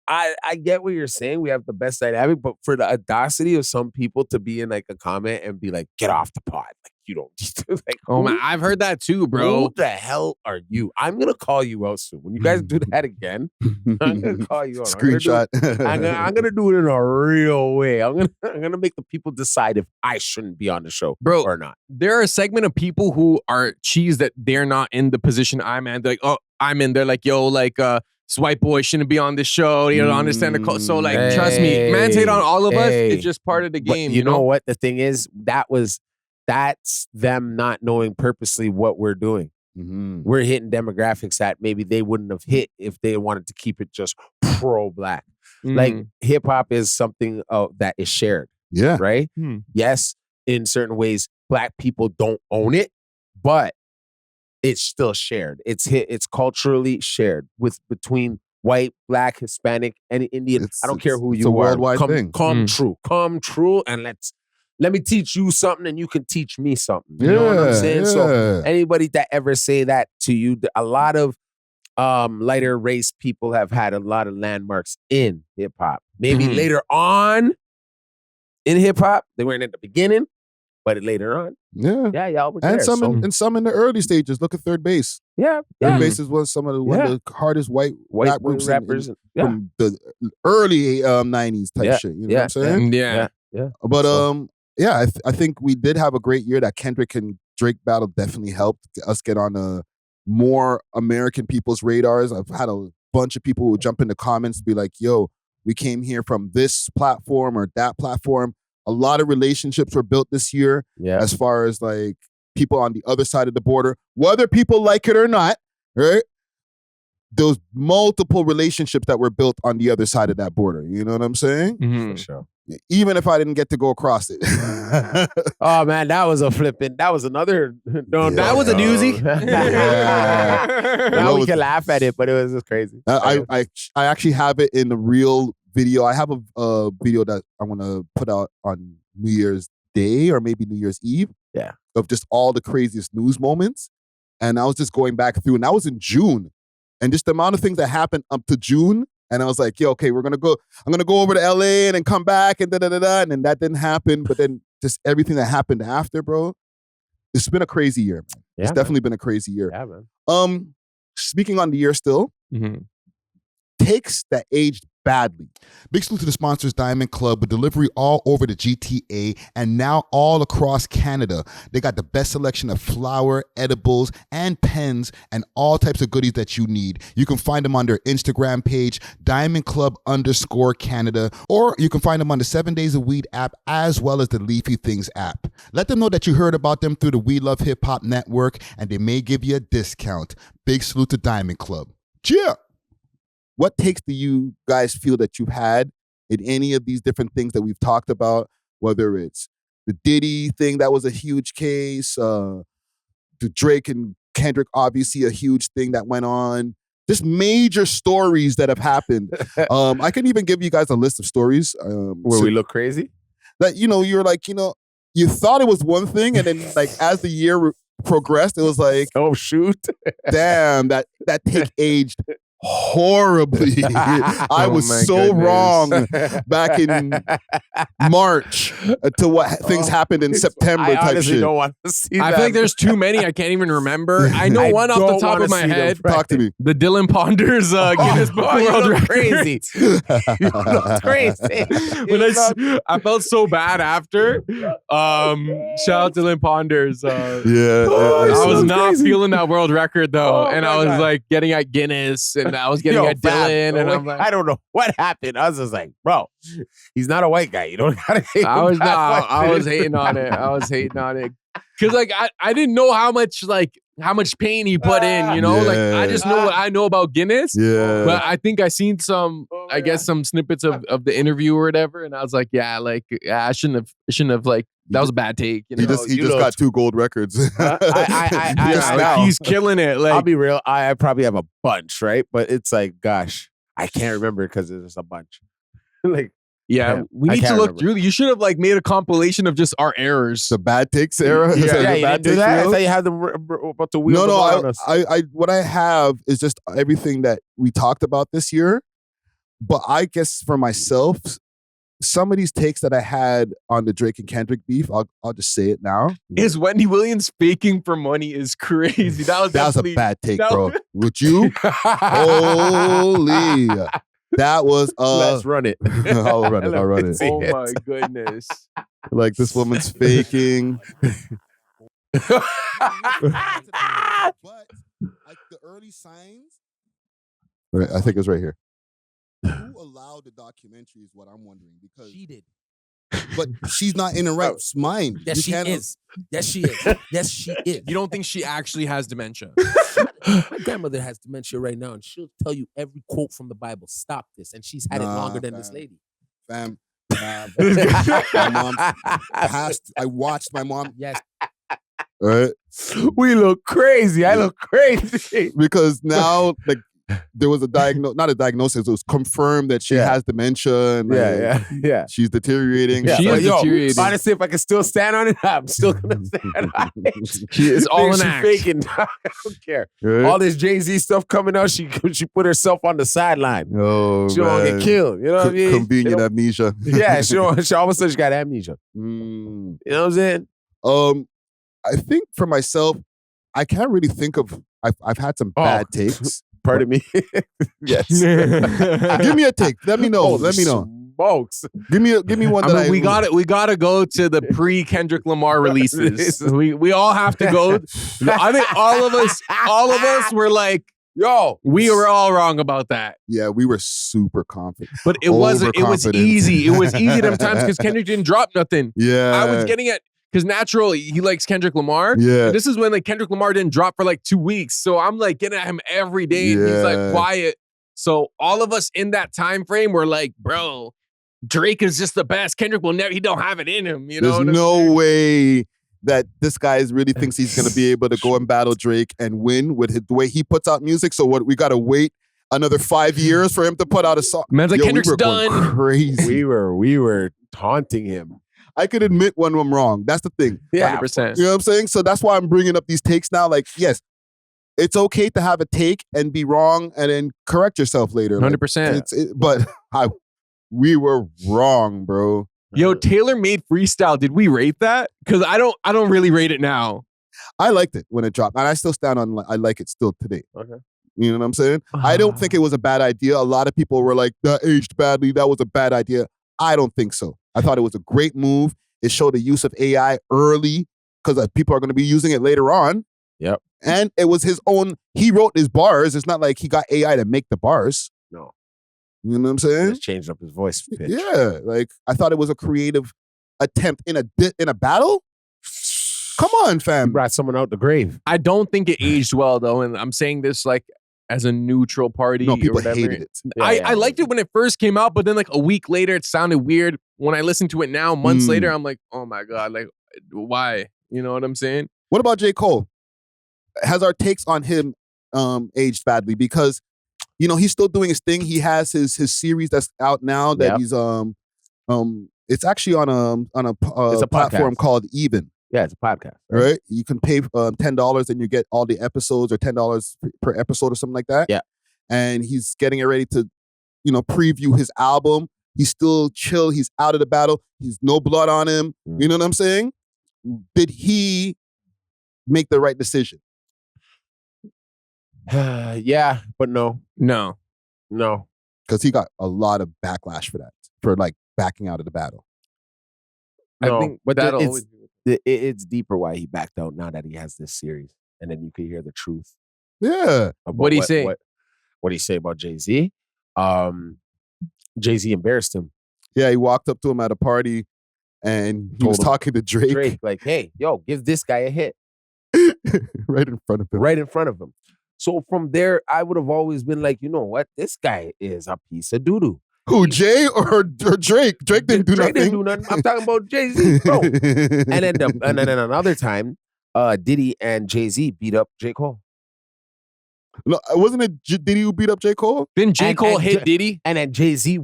I get what you're saying. We have the best dynamic, but for the audacity of some people to be in like a comment and be like, get off the pod. Like, you don't need to. Like, oh man, I've heard that too, bro. Who the hell are you? I'm going to call you out soon. When you guys do that again, I'm going to call you out. Screenshot. I'm going to do it in a real way. I'm going to make the people decide if I shouldn't be on the show, bro, or not. There are a segment of people who are cheese that they're not in the position I'm in. They're like, oh, I'm in. They're like, yo, like, this white boy shouldn't be on this show. You don't understand the call. So, like, trust me, man's hate on all of us. It's just part of the game. You know what? The thing is, that's them not knowing purposely what we're doing. Mm-hmm. We're hitting demographics that maybe they wouldn't have hit if they wanted to keep it just pro-black. Mm. Like, hip-hop is something that is shared. Yeah. Right? Yes, in certain ways, black people don't own it, but it's still shared. It's culturally shared between white, black, Hispanic, and Indian. I don't care who you are. It's a worldwide thing. Come true, and let me teach you something, and you can teach me something. You know what I'm saying? Yeah. So anybody that ever say that to you, a lot of lighter race people have had a lot of landmarks in hip hop. Maybe later on in hip hop, they weren't at the beginning. But later on, y'all were there. And some in the early stages. Look at Third Base. Third Base is one of the hardest white rap groups rappers from the early 90s type shit. You know what I'm saying? Yeah. But I think we did have a great year. That Kendrick and Drake battle definitely helped us get on more American people's radars. I've had a bunch of people who jump in the comments and be like, "Yo, we came here from this platform or that platform." A lot of relationships were built this year as far as like people on the other side of the border, whether people like it or not, right? Those multiple relationships that were built on the other side of that border. You know what I'm saying? For sure. Even if I didn't get to go across it. Oh man, that was another. That was a doozy. Now we can laugh at it, but it was just crazy. I actually have it in the real video. I have a video that I want to put out on New Year's Day or maybe New Year's Eve. Yeah. Of just all the craziest news moments. And I was just going back through, and that was in June. And just the amount of things that happened up to June. And I was like, yo, okay, I'm going to go over to LA and then come back and da-da-da-da. And then that didn't happen. But then just everything that happened after, bro. It's been a crazy year, man. It's definitely been a crazy year. Yeah, man. Speaking on the year still, takes that aged badly. Big salute to the sponsors, Diamond Club, with delivery all over the GTA and now all across Canada. They got the best selection of flour, edibles, and pens, and all types of goodies that you need. You can find them on their Instagram page, DiamondClub_Canada, or you can find them on the 7 Days of Weed app, as well as the Leafy Things app. Let them know that you heard about them through the We Love Hip Hop Network, and they may give you a discount. Big salute to Diamond Club. Cheer! What takes do you guys feel that you've had in any of these different things that we've talked about, whether it's the Diddy thing that was a huge case, the Drake and Kendrick, obviously a huge thing that went on, just major stories that have happened. I can even give you guys a list of stories. Where we look crazy? That, you're like, you thought it was one thing, and then like as the year progressed, it was like, oh, shoot. Damn, that take aged horribly. I was so wrong back in March until what things happened in September type shit. Don't want to see I feel like there's too many. I can't even remember. I know one off the top of my head. Talk to me. The Dylan Ponders Guinness Book of World Records. Crazy. You look crazy. When I felt so bad after. Shout out to Dylan Ponders. I was not feeling that world record though, and I was like getting at Guinness. And I was getting at Dylan, and I'm like, I don't know what happened. I was just like, bro, he's not a white guy. You don't gotta hate him. I was hating on it. Because like I didn't know how much pain he put in, like I just know what I know about Guinness. Yeah. But I think I seen some some snippets of the interview or whatever, and I was like, I shouldn't have like. That was a bad take. He just got 2 gold records. He's killing it. Like, I'll be real. I probably have a bunch, right? But it's like, gosh, I can't remember because there's a bunch. Like, Yeah, we need to look through. You should have like made a compilation of just our errors. The bad takes era. Yeah, you didn't do that. I thought you had them about to wheel. No. I what I have is just everything that we talked about this year. But I guess for myself, some of these takes that I had on the Drake and Kendrick beef, I'll just say it now. Is Wendy Williams faking for money is crazy. That was a bad take, bro. Would you? Holy. That was Let's run it. I'll run it. Oh my goodness. Like this woman's faking. But like the early signs. Right, I think it's right here. Who allowed the documentary is what I'm wondering, because She did. But she's not in her right mind. Yes, she is. Yes, she is. Yes, she is. You don't think she actually has dementia? My grandmother has dementia right now, and she'll tell you every quote from the Bible. Stop this. And she's had it longer than this lady. Fam. My mom passed. I watched my mom. Yes. Right? We look crazy. I look crazy. Because now, like, there was not a diagnosis. It was confirmed that she has dementia. And yeah. She's deteriorating. Yeah. She is deteriorating. Honestly, if I can still stand on it, I'm still gonna stand on it. She is all an act. Faking. I don't care. Right? All this Jay-Z stuff coming out, she put herself on the sideline. Oh, she don't get killed. You know what I mean? Convenient amnesia. Yeah, she all of a sudden she got amnesia. You know what I'm saying? I think for myself, I can't really think of. I've had some bad takes. Pardon me. Yes. Give me a take. Let me know. Let me know. Smokes. Give me one that we gotta go to the pre-Kendrick Lamar releases. we all have to go. I think all of us were like, yo, we were all wrong about that. Yeah, we were super confident. But it was easy. It was easy them times because Kendrick didn't drop nothing. Yeah. I was getting it. Because naturally, he likes Kendrick Lamar. Yeah. And this is when like Kendrick Lamar didn't drop for like 2 weeks. So I'm like getting at him every day. And he's like quiet. So all of us in that time frame were like, bro, Drake is just the best. Kendrick will never, he don't have it in him. You know? There's no way that this guy really thinks he's going to be able to go and battle Drake and win with the way he puts out music. So what, we got to wait another 5 years for him to put out a song. Man's like, Kendrick's done. Crazy. We were taunting him. I could admit when I'm wrong. That's the thing. Yeah, 100%. You know what I'm saying? So that's why I'm bringing up these takes now. Like, yes, it's okay to have a take and be wrong and then correct yourself later. 100%. But we were wrong, bro. Yo, Taylor made freestyle. Did we rate that? Because I don't really rate it now. I liked it when it dropped, and I still stand on. I like it still today. Okay. You know what I'm saying? I don't think it was a bad idea. A lot of people were like, that aged badly. That was a bad idea. I don't think so. I thought it was a great move. It showed the use of AI early because people are going to be using it later on. Yep. And it was his own, he wrote his bars. It's not like he got AI to make the bars. No. You know what I'm saying? Just changed up his voice pitch. Yeah. Like, I thought it was a creative attempt in a battle. Come on, fam. He brought someone out the grave. I don't think it aged well, though. And I'm saying this like as a neutral party. No, people or whatever. hated it. I liked it when it first came out, but then like a week later, it sounded weird. When I listen to it now, months later, I'm like, oh my God, like, why? You know what I'm saying? What about J. Cole? Has our takes on him aged badly? Because, you know, he's still doing his thing. He has his series that's out now that he's it's actually on a platform called Even. Yeah, it's a podcast. Right? You can pay $10 and you get all the episodes, or $10 per episode or something like that. Yeah. And he's getting it ready to, you know, preview his album. He's still chill. He's out of the battle. He's no blood on him. You know what I'm saying? Did he make the right decision? Yeah, but no. Because he got a lot of backlash for that, for like backing out of the battle. No, I think but that'll always be. It's deeper why he backed out now that he has this series. And then you can hear the truth. Yeah. What do you say? What do you say about Jay-Z? Jay-Z embarrassed him. Yeah, he walked up to him at a party and he was talking to Drake. Like, hey, yo, give this guy a hit. Right in front of him. Right in front of him. So from there, I would have always been like, you know what? This guy is a piece of doo-doo. Who, Jay or Drake? Drake didn't do nothing. I'm talking about Jay-Z, bro. and then another time, Diddy and Jay-Z beat up J. Cole. No, wasn't it Diddy who beat up J. Cole? Didn't J. Cole hit Diddy? And then Jay-Z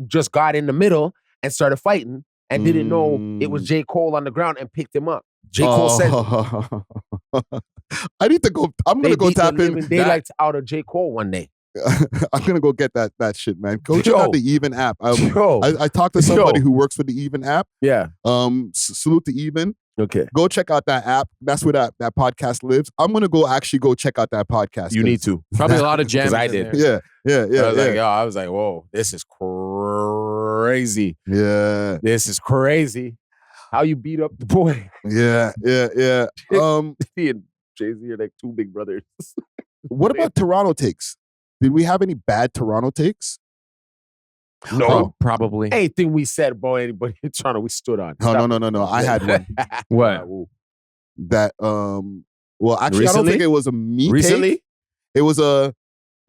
just got in the middle and started fighting and didn't know it was J. Cole on the ground and picked him up. J. Cole said, I need to go. I'm going to go tap in. Daylights out of J. Cole one day. I'm going to go get that shit, man. Go check out the Even app. I talked to somebody who works for the Even app. Yeah. Salute to Even. Okay. Go check out that app. That's where that podcast lives. I'm going to go check out that podcast. You need to. Probably a lot of gems. I did. Yeah. I was like, whoa, this is crazy. Yeah. This is crazy. How you beat up the boy. Yeah. He and Jay-Z are like two big brothers. What about Toronto takes? Did we have any bad Toronto takes? No, probably. Anything we said about anybody in Toronto, we stood on. No. I had one. What? That well, actually, Recently? I don't think it was a me Recently? take. It was a,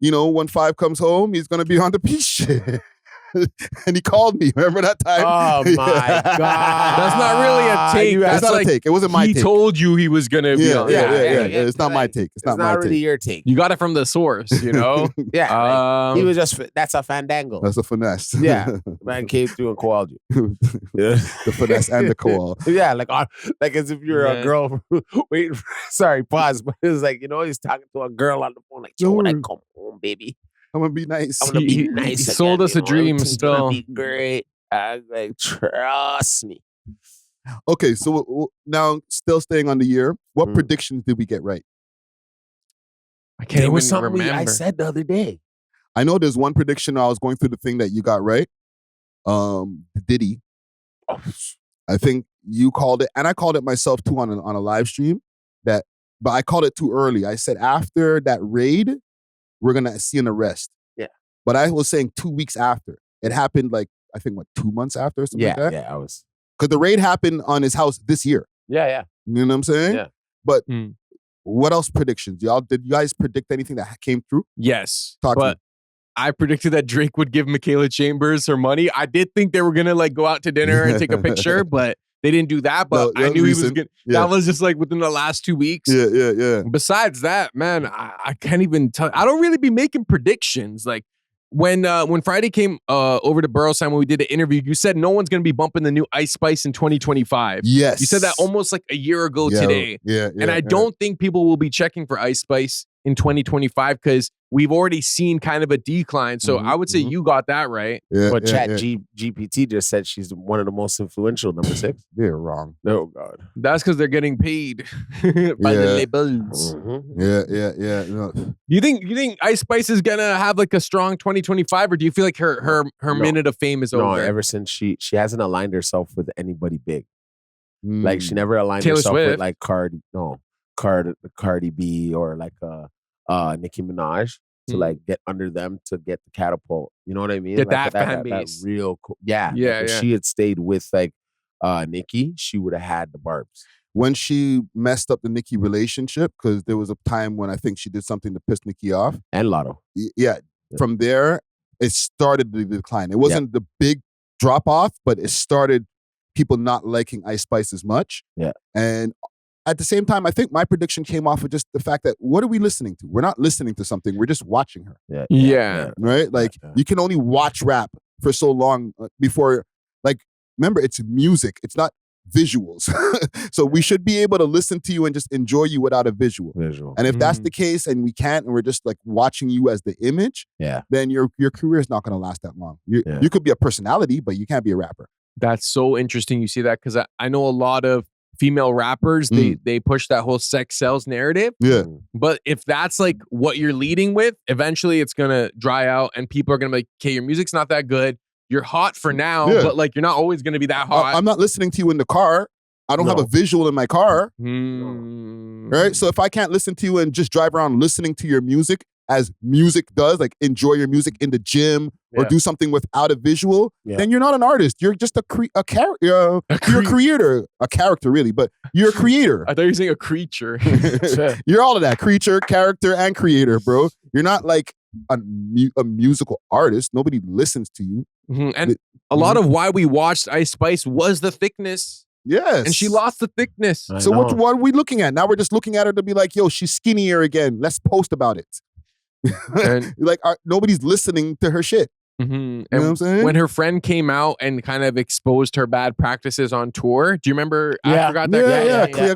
when 5 comes home, he's gonna be on the peace shit. And he called me. Remember that time? Oh my God. That's not really a take. That's not a take. It wasn't my take. He told you he was going to be on. Yeah. It's not my take. It's not my really take. your take. You got it from the source, Yeah. He was just, that's a fandango. That's a finesse. Yeah. The man came through and called you. The finesse and the call. Yeah, like as if you're a girl. Wait, sorry, pause. But it was like, he's talking to a girl on the phone, like, when I come home, baby, I'm gonna be nice. I'm gonna be nice. He sold us a dream still. Gonna be great. I was like, trust me. Okay, so now still staying on the year, what predictions did we get right? I can't even something remember. I said the other day. I know there's one prediction. I was going through the thing that you got right. Diddy. I think you called it, and I called it myself too on a live stream. But I called it too early. I said after that raid, we're gonna see an arrest. Yeah. But I was saying 2 weeks after. It happened like, I think 2 months after or something like that? Yeah, I was. Because the raid happened on his house this year. Yeah. You know what I'm saying? Yeah. But what else predictions? Did you guys predict anything that came through? Yes. Talk to me. I predicted that Drake would give Michaela Chambers her money. I did think they were going to go out to dinner and take a picture, but they didn't do that. But I knew he was going to. That was just within the last 2 weeks. Yeah. Besides that, man, I can't even tell. I don't really be making predictions. When Friday came over to Burroughs when we did an interview, you said no one's going to be bumping the new Ice Spice in 2025. Yes. You said that almost a year ago today. Yeah. And I don't think people will be checking for Ice Spice in 2025 because we've already seen kind of a decline. So I would say you got that right. Yeah, but GPT just said she's one of the most influential, number 6. They're wrong. Oh, God. That's because they're getting paid by the labels. Yeah. No. Do you think Ice Spice is gonna have a strong 2025, or do you feel like her minute of fame is over? No, ever since she hasn't aligned herself with anybody big. Like she never aligned Taylor herself Swift. with Cardi B or Nicki Minaj to get under them to get the catapult. You know what I mean? Get that fan base. That real cool. Yeah. Yeah. If she had stayed with Nicki, she would have had the barbs. When she messed up the Nicki relationship, because there was a time when I think she did something to piss Nicki off. And Lotto. Yeah. From there, it started the decline. It wasn't the big drop off, but it started people not liking Ice Spice as much. Yeah. And at the same time, I think my prediction came off of just the fact that what are we listening to? We're not listening to something. We're just watching her. Yeah. Right? You can only watch rap for so long before, remember, it's music. It's not visuals. So we should be able to listen to you and just enjoy you without a visual. And if that's the case and we can't, and we're just watching you as the image, then your career is not going to last that long. You could be a personality, but you can't be a rapper. That's so interesting you see that, because I know a lot of female rappers, they push that whole sex sells narrative. Yeah. But if that's what you're leading with, eventually it's going to dry out and people are going to be like, okay, your music's not that good. You're hot for now, but you're not always going to be that hot. I'm not listening to you in the car. I don't have a visual in my car. Right? So if I can't listen to you and just drive around listening to your music as music does, enjoy your music in the gym or do something without a visual, then you're not an artist. You're just a character. You're a creator. A character, really, but you're a creator. I thought you were saying a creature. You're all of that. Creature, character, and creator, bro. You're not a musical artist. Nobody listens to you. And a lot of why we watched Ice Spice was the thickness. Yes. And she lost the thickness. So what are we looking at? Now we're just looking at her to be like, yo, she's skinnier again. Let's post about it. And nobody's listening to her shit. Mm-hmm. You know what I'm saying? When her friend came out and kind of exposed her bad practices on tour, do you remember? Yeah. I forgot that. Yeah.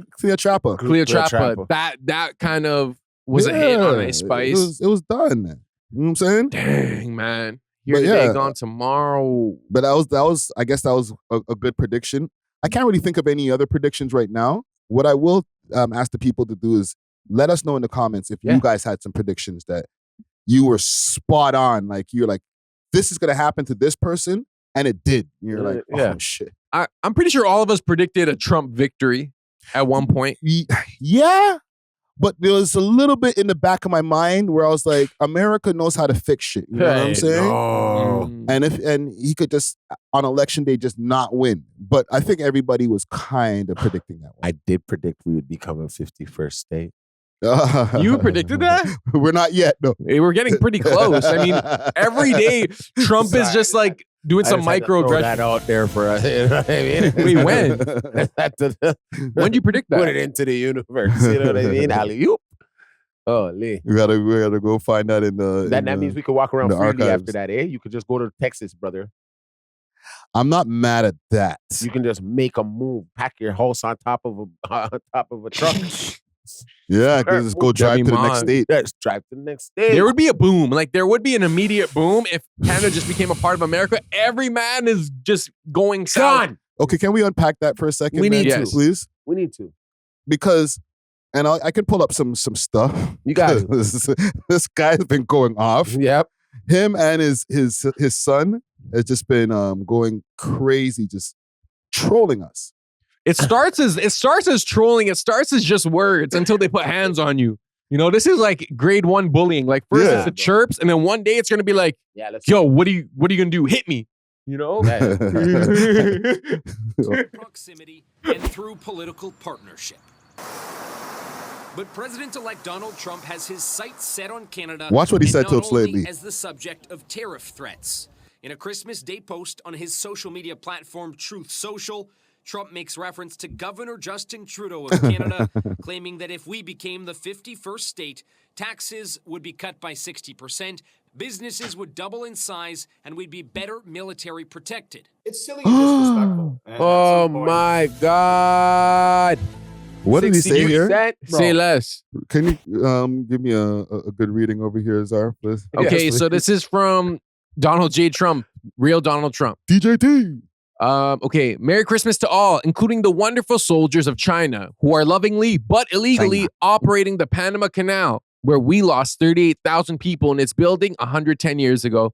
Cleopatra. That kind of was a hit on Ice Spice. It was done. You know what I'm saying? Dang, man. Here today, gone tomorrow. But that was I guess that was a good prediction. I can't really think of any other predictions right now. What I will ask the people to do is let us know in the comments if you guys had some predictions that you were spot on. Like you're like, this is gonna happen to this person, and it did. And you're like, oh shit. I'm pretty sure all of us predicted a Trump victory at one point. Yeah. But there was a little bit in the back of my mind where I was like, America knows how to fix shit. You know what I'm saying? No. And he could just on election day just not win. But I think everybody was kind of predicting that one. I did predict we would become a 51st state. You predicted that? We're not yet. No, we're getting pretty close. I mean, every day Trump is just like doing some microaggression. That out there for us. You know what I mean? We win. When did you predict that? Put it into the universe. You know what I mean? Alley-oop. Oh, Lee. We gotta go find that in the. That means we could walk around freely archives. after that, eh? You could just go to Texas, brother. I'm not mad at that. You can just make a move, pack your house on top of a truck. Yeah, just go drive to the next state. Yeah, just drive to the next state. There would be a boom. Like there would be an immediate boom if Canada just became a part of America. Every man is just going south. Okay, can we unpack that for a second? We need to, please. We need to, because, and I can pull up some stuff. You got it. This guy's been going off. Yep. Him and his son has just been going crazy, just trolling us. It starts as trolling. It starts as just words until they put hands on you. You know, this is like grade 1 bullying. Like first it's the chirps, and then one day it's gonna be like, yo, what are you gonna do? Hit me. You know? Proximity and through political partnership. But President-elect Donald Trump has his sights set on Canada. Watch what he said to us lately. As the subject of tariff threats. In a Christmas Day post on his social media platform Truth Social, Trump makes reference to Governor Justin Trudeau of Canada, claiming that if we became the 51st state, taxes would be cut by 60%, businesses would double in size, and we'd be better military protected. It's silly and disrespectful. Oh my God. What did he say here? Say less. Can you give me a good reading over here, Zara, please? Okay, yes, so this is from Donald J. Trump, real Donald Trump. DJT. Okay, Merry Christmas to all, including the wonderful soldiers of China who are lovingly but illegally operating the Panama Canal, where we lost 38,000 people in its building 110 years ago.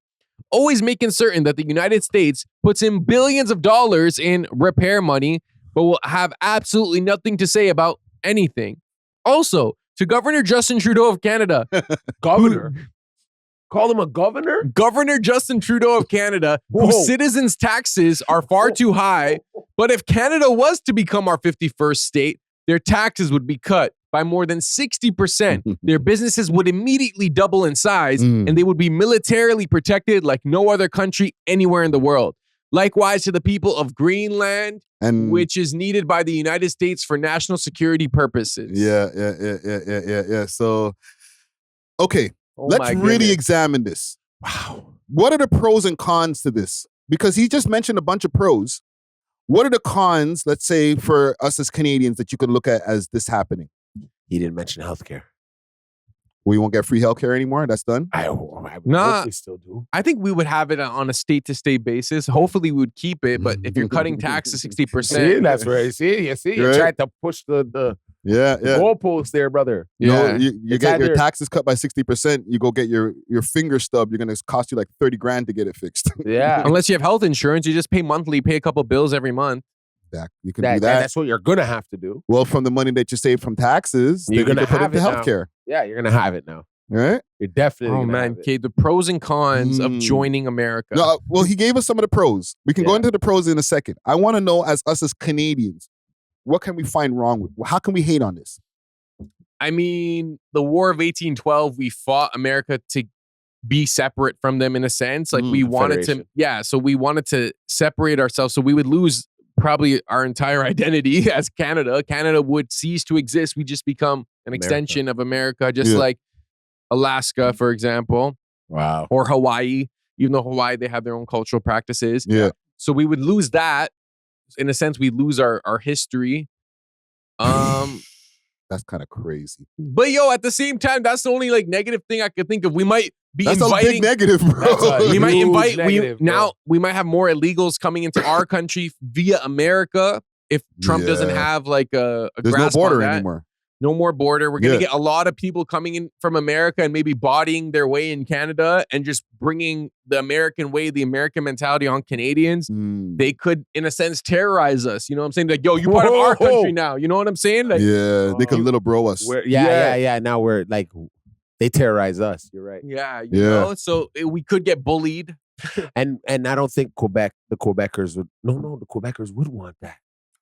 Always making certain that the United States puts in billions of dollars in repair money, but will have absolutely nothing to say about anything. Also, to Governor Justin Trudeau of Canada. Governor? Call him a governor? Governor Justin Trudeau of Canada, whose citizens' taxes are far too high. But if Canada was to become our 51st state, their taxes would be cut by more than 60%. Their businesses would immediately double in size, and they would be militarily protected like no other country anywhere in the world. Likewise to the people of Greenland, which is needed by the United States for national security purposes. Yeah. So, okay. Let's really examine this. Wow. What are the pros and cons to this? Because he just mentioned a bunch of pros. What are the cons, let's say, for us as Canadians that you could look at as this happening? He didn't mention healthcare. We won't get free healthcare anymore? That's done? I hope we still do. I think we would have it on a state-to-state basis. Hopefully, we would keep it. But if you're cutting taxes 60%. See, that's right. You tried to push the goalpost there, brother. You get your taxes cut by 60%. You go get your finger stub. You're going to cost you like 30 grand to get it fixed. Yeah. Unless you have health insurance, you just pay monthly, pay a couple bills every month. You can do that. That's what you're going to have to do. Well, from the money that you save from taxes, you're going to put into healthcare. Yeah, you're going to have it now. Right? You're definitely Oh, man. Okay, the pros and cons of joining America. No, well, he gave us some of the pros. We can go into the pros in a second. I want to know, as Canadians, what can we find wrong with? How can we hate on this? I mean, the War of 1812, we fought America to be separate from them in a sense. Like we wanted to, so we wanted to separate ourselves so we would lose probably our entire identity as Canada. Canada would cease to exist. We just become an extension of America, just like Alaska, for example. Wow. Or Hawaii. even though Hawaii, they have their own cultural practices. Yeah. So we would lose that. In a sense, we lose our history. That's kind of crazy. But yo, at the same time, that's the only like negative thing I could think of. We might be That's inviting. a big negative, bro. We might invite. Negative, We might have more illegals coming into our country via America if Trump doesn't have like a There's no grasp border on that. anymore. No more border. We're gonna get a lot of people coming in from America and maybe bodying their way in Canada and just bringing the American way, the American mentality on Canadians. They could, in a sense, terrorize us. You know what I'm saying? Like, yo, you're part of our country now. You know what I'm saying? Like, they could little bro us. Yeah. Now we're like, they terrorize us. You're right. Yeah, you know. So we could get bullied. and I don't think the Quebecers would. No, the Quebecers would want that.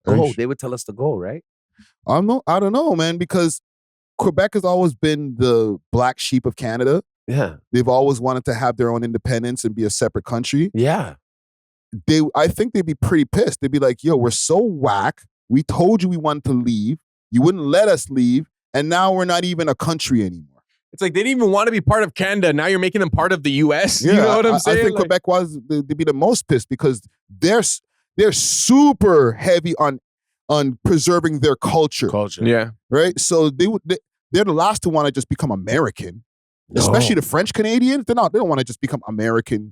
Oh, they would tell us to go, right? I don't know, man, because Quebec has always been the black sheep of Canada. Yeah. They've always wanted to have their own independence and be a separate country. Yeah. I think they'd be pretty pissed. They'd be like, yo, we're so whack. We told you we wanted to leave. You wouldn't let us leave. And now we're not even a country anymore. It's like they didn't even want to be part of Canada. Now you're making them part of the U.S. Yeah, you know what I'm saying? I think Quebec they'd be the most pissed because they're super heavy on preserving their culture. Yeah. Right? So they're the last to want to just become American. No. Especially the French Canadians. They don't want to just become American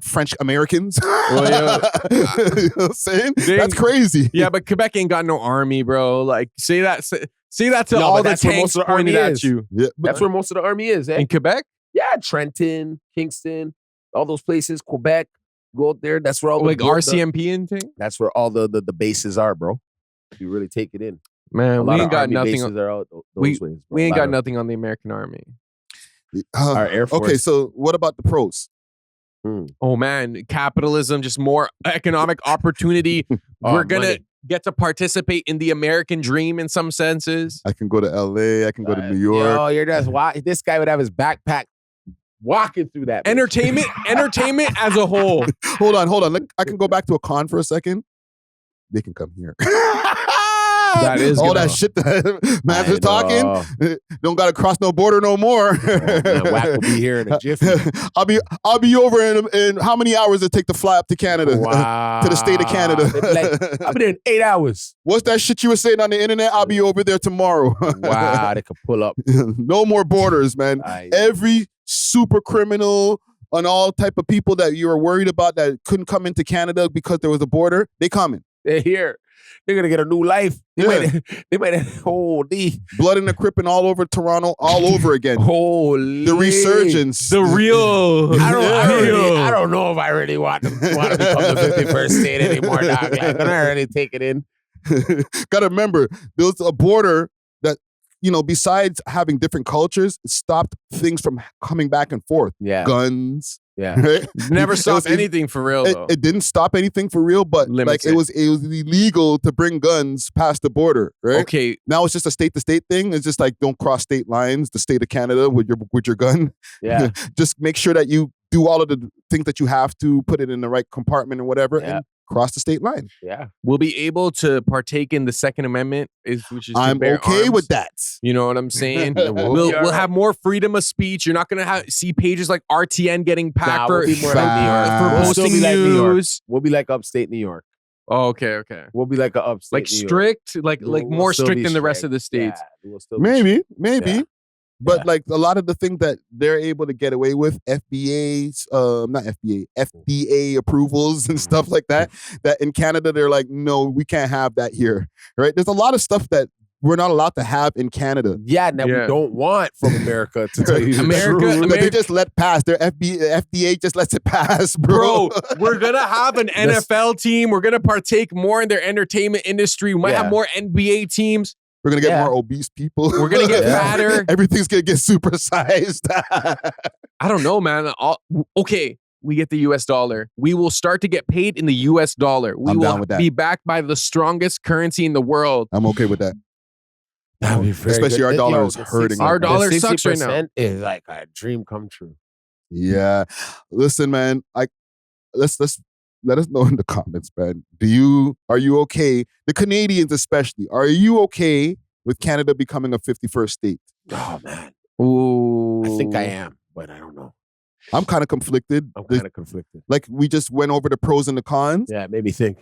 French Americans. Well, yeah. You know what I'm saying? That's crazy. Yeah, but Quebec ain't got no army, bro. Like, say that to all the tanks pointed at you. Yeah, that's where most of the army is, eh? In Quebec? Yeah, Trenton, Kingston, all those places, Quebec. Go out there. That's where all like RCMP and thing. That's where all the bases are, bro. If you really take it in, man, we ain't got nothing. We ain't got nothing on the American Army. Our Air Force. Okay, so what about the pros? Oh man, capitalism, just more economic opportunity. We're gonna get to participate in the American dream in some senses. I can go to LA. I can go to New York. Oh, you're just this guy would have his backpack walking through that. Entertainment as a whole. Hold on. I can go back to a con for a second. They can come here. That is all that shit that Matt was talking. Don't gotta cross no border no more. Whack will be here in a jiffy. I'll be over in how many hours it take to fly up to Canada? Wow. To the state of Canada. I'll be there in 8 hours. What's that shit you were saying on the internet? I'll be over there tomorrow. Wow, they could pull up. No more borders, man. Every super criminal and all type of people that you were worried about that couldn't come into Canada because there was a border, they coming. They're here. They're gonna get a new life. They might holy blood in the crippin' all over Toronto, all over again. Holy the resurgence, the real. I don't know if I really want to become the 51st state anymore, dog. Like, I'm not really take it in. Gotta remember, there was a border that, besides having different cultures, it stopped things from coming back and forth. Yeah, guns. Yeah, right? Never stopped anything for real. Though it didn't stop anything for real, but like it was illegal to bring guns past the border. Right? Okay, now it's just a state to state thing. It's just like don't cross state lines. The state of Canada with your gun. Yeah, just make sure that you do all of the things that you have to, put it in the right compartment or whatever, and cross the state line. Yeah, we'll be able to partake in the Second Amendment, which is I'm okay with that. You know what I'm saying? we'll have more freedom of speech. You're not gonna see pages like RTN getting packed for posting news. We'll be like upstate New York. Oh, okay. We'll be like a upstate like New strict, York. like more strict than the rest of the states. Yeah, we'll still maybe. Yeah. But like a lot of the things that they're able to get away with, FDA approvals and stuff like that in Canada, they're like, no, we can't have that here, right? There's a lot of stuff that we're not allowed to have in Canada. Yeah, that we don't want from America, to tell you the truth. That they just let pass. Their FDA just lets it pass, bro. We're going to have an NFL team. We're going to partake more in their entertainment industry. We might have more NBA teams. We're going to get more obese people. We're going to get fatter. Everything's going to get supersized. I don't know, man. Okay, we get the US dollar. We will start to get paid in the US dollar. We will be backed by the strongest currency in the world. I'm okay with that. That'd be very Especially good. our dollar is hurting. Our dollar sucks right now. Is like a dream come true. Yeah. Listen, man, let us know in the comments, man. Are you okay? The Canadians especially, are you okay with Canada becoming a 51st state? Oh, man. Ooh. I think I am, but I don't know. I'm kind of conflicted. Like, we just went over the pros and the cons. Yeah, it made me think.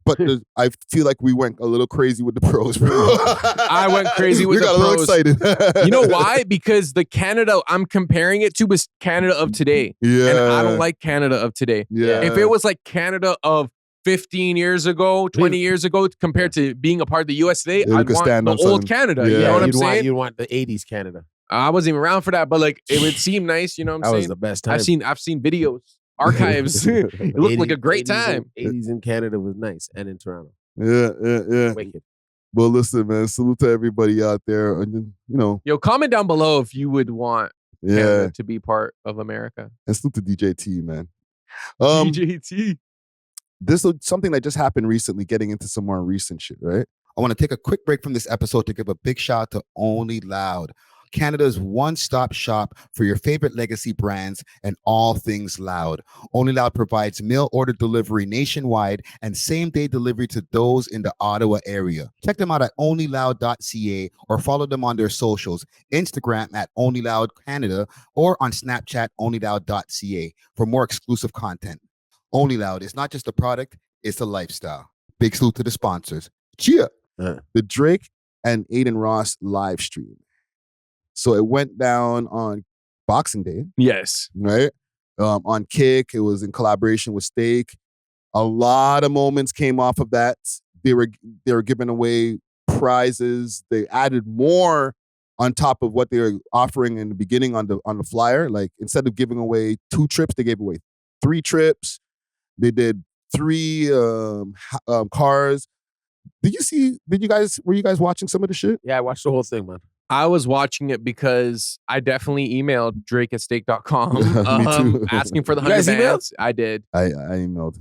But I feel like we went a little crazy with the pros, bro. I went crazy with the pros. We got a little excited. You know why? Because the Canada I'm comparing it to was Canada of today. Yeah. And I don't like Canada of today. Yeah. If it was like Canada of 15 years ago, 20 years ago, compared to being a part of the US today, I'd want the old Canada. You know what I'm saying? You want the 80s Canada. I wasn't even around for that, but like it would seem nice, you know what I'm saying? That was the best time. I've seen videos, archives. It looked like a great time. 80s in Canada was nice, and in Toronto. Yeah. Wicked. Well, listen, man. Salute to everybody out there. And, you know. Yo, comment down below if you would want Canada to be part of America. And salute to DJ T, man. DJ T. This is something that just happened recently, getting into some more recent shit, right? I want to take a quick break from this episode to give a big shout out to Only Loud, Canada's one-stop shop for your favorite legacy brands and all things loud. Only Loud provides mail order delivery nationwide and same-day delivery to those in the Ottawa area. Check them out at onlyloud.ca or follow them on their socials, Instagram at onlyloudcanada or on Snapchat onlyloud.ca for more exclusive content. Only Loud is not just a product, it's a lifestyle. Big salute to the sponsors. Cheer! The Drake and Adin Ross live stream. So it went down on Boxing Day. Yes. Right? On Kick. It was in collaboration with Steak. A lot of moments came off of that. They were giving away prizes. They added more on top of what they were offering in the beginning on the flyer. Like, instead of giving away 2 trips, they gave away 3 trips. They did 3 cars. Were you guys watching some of the shit? Yeah, I watched the whole thing, man. I was watching it because I definitely emailed drake@steak.com asking for the 100 bands. I did. I emailed.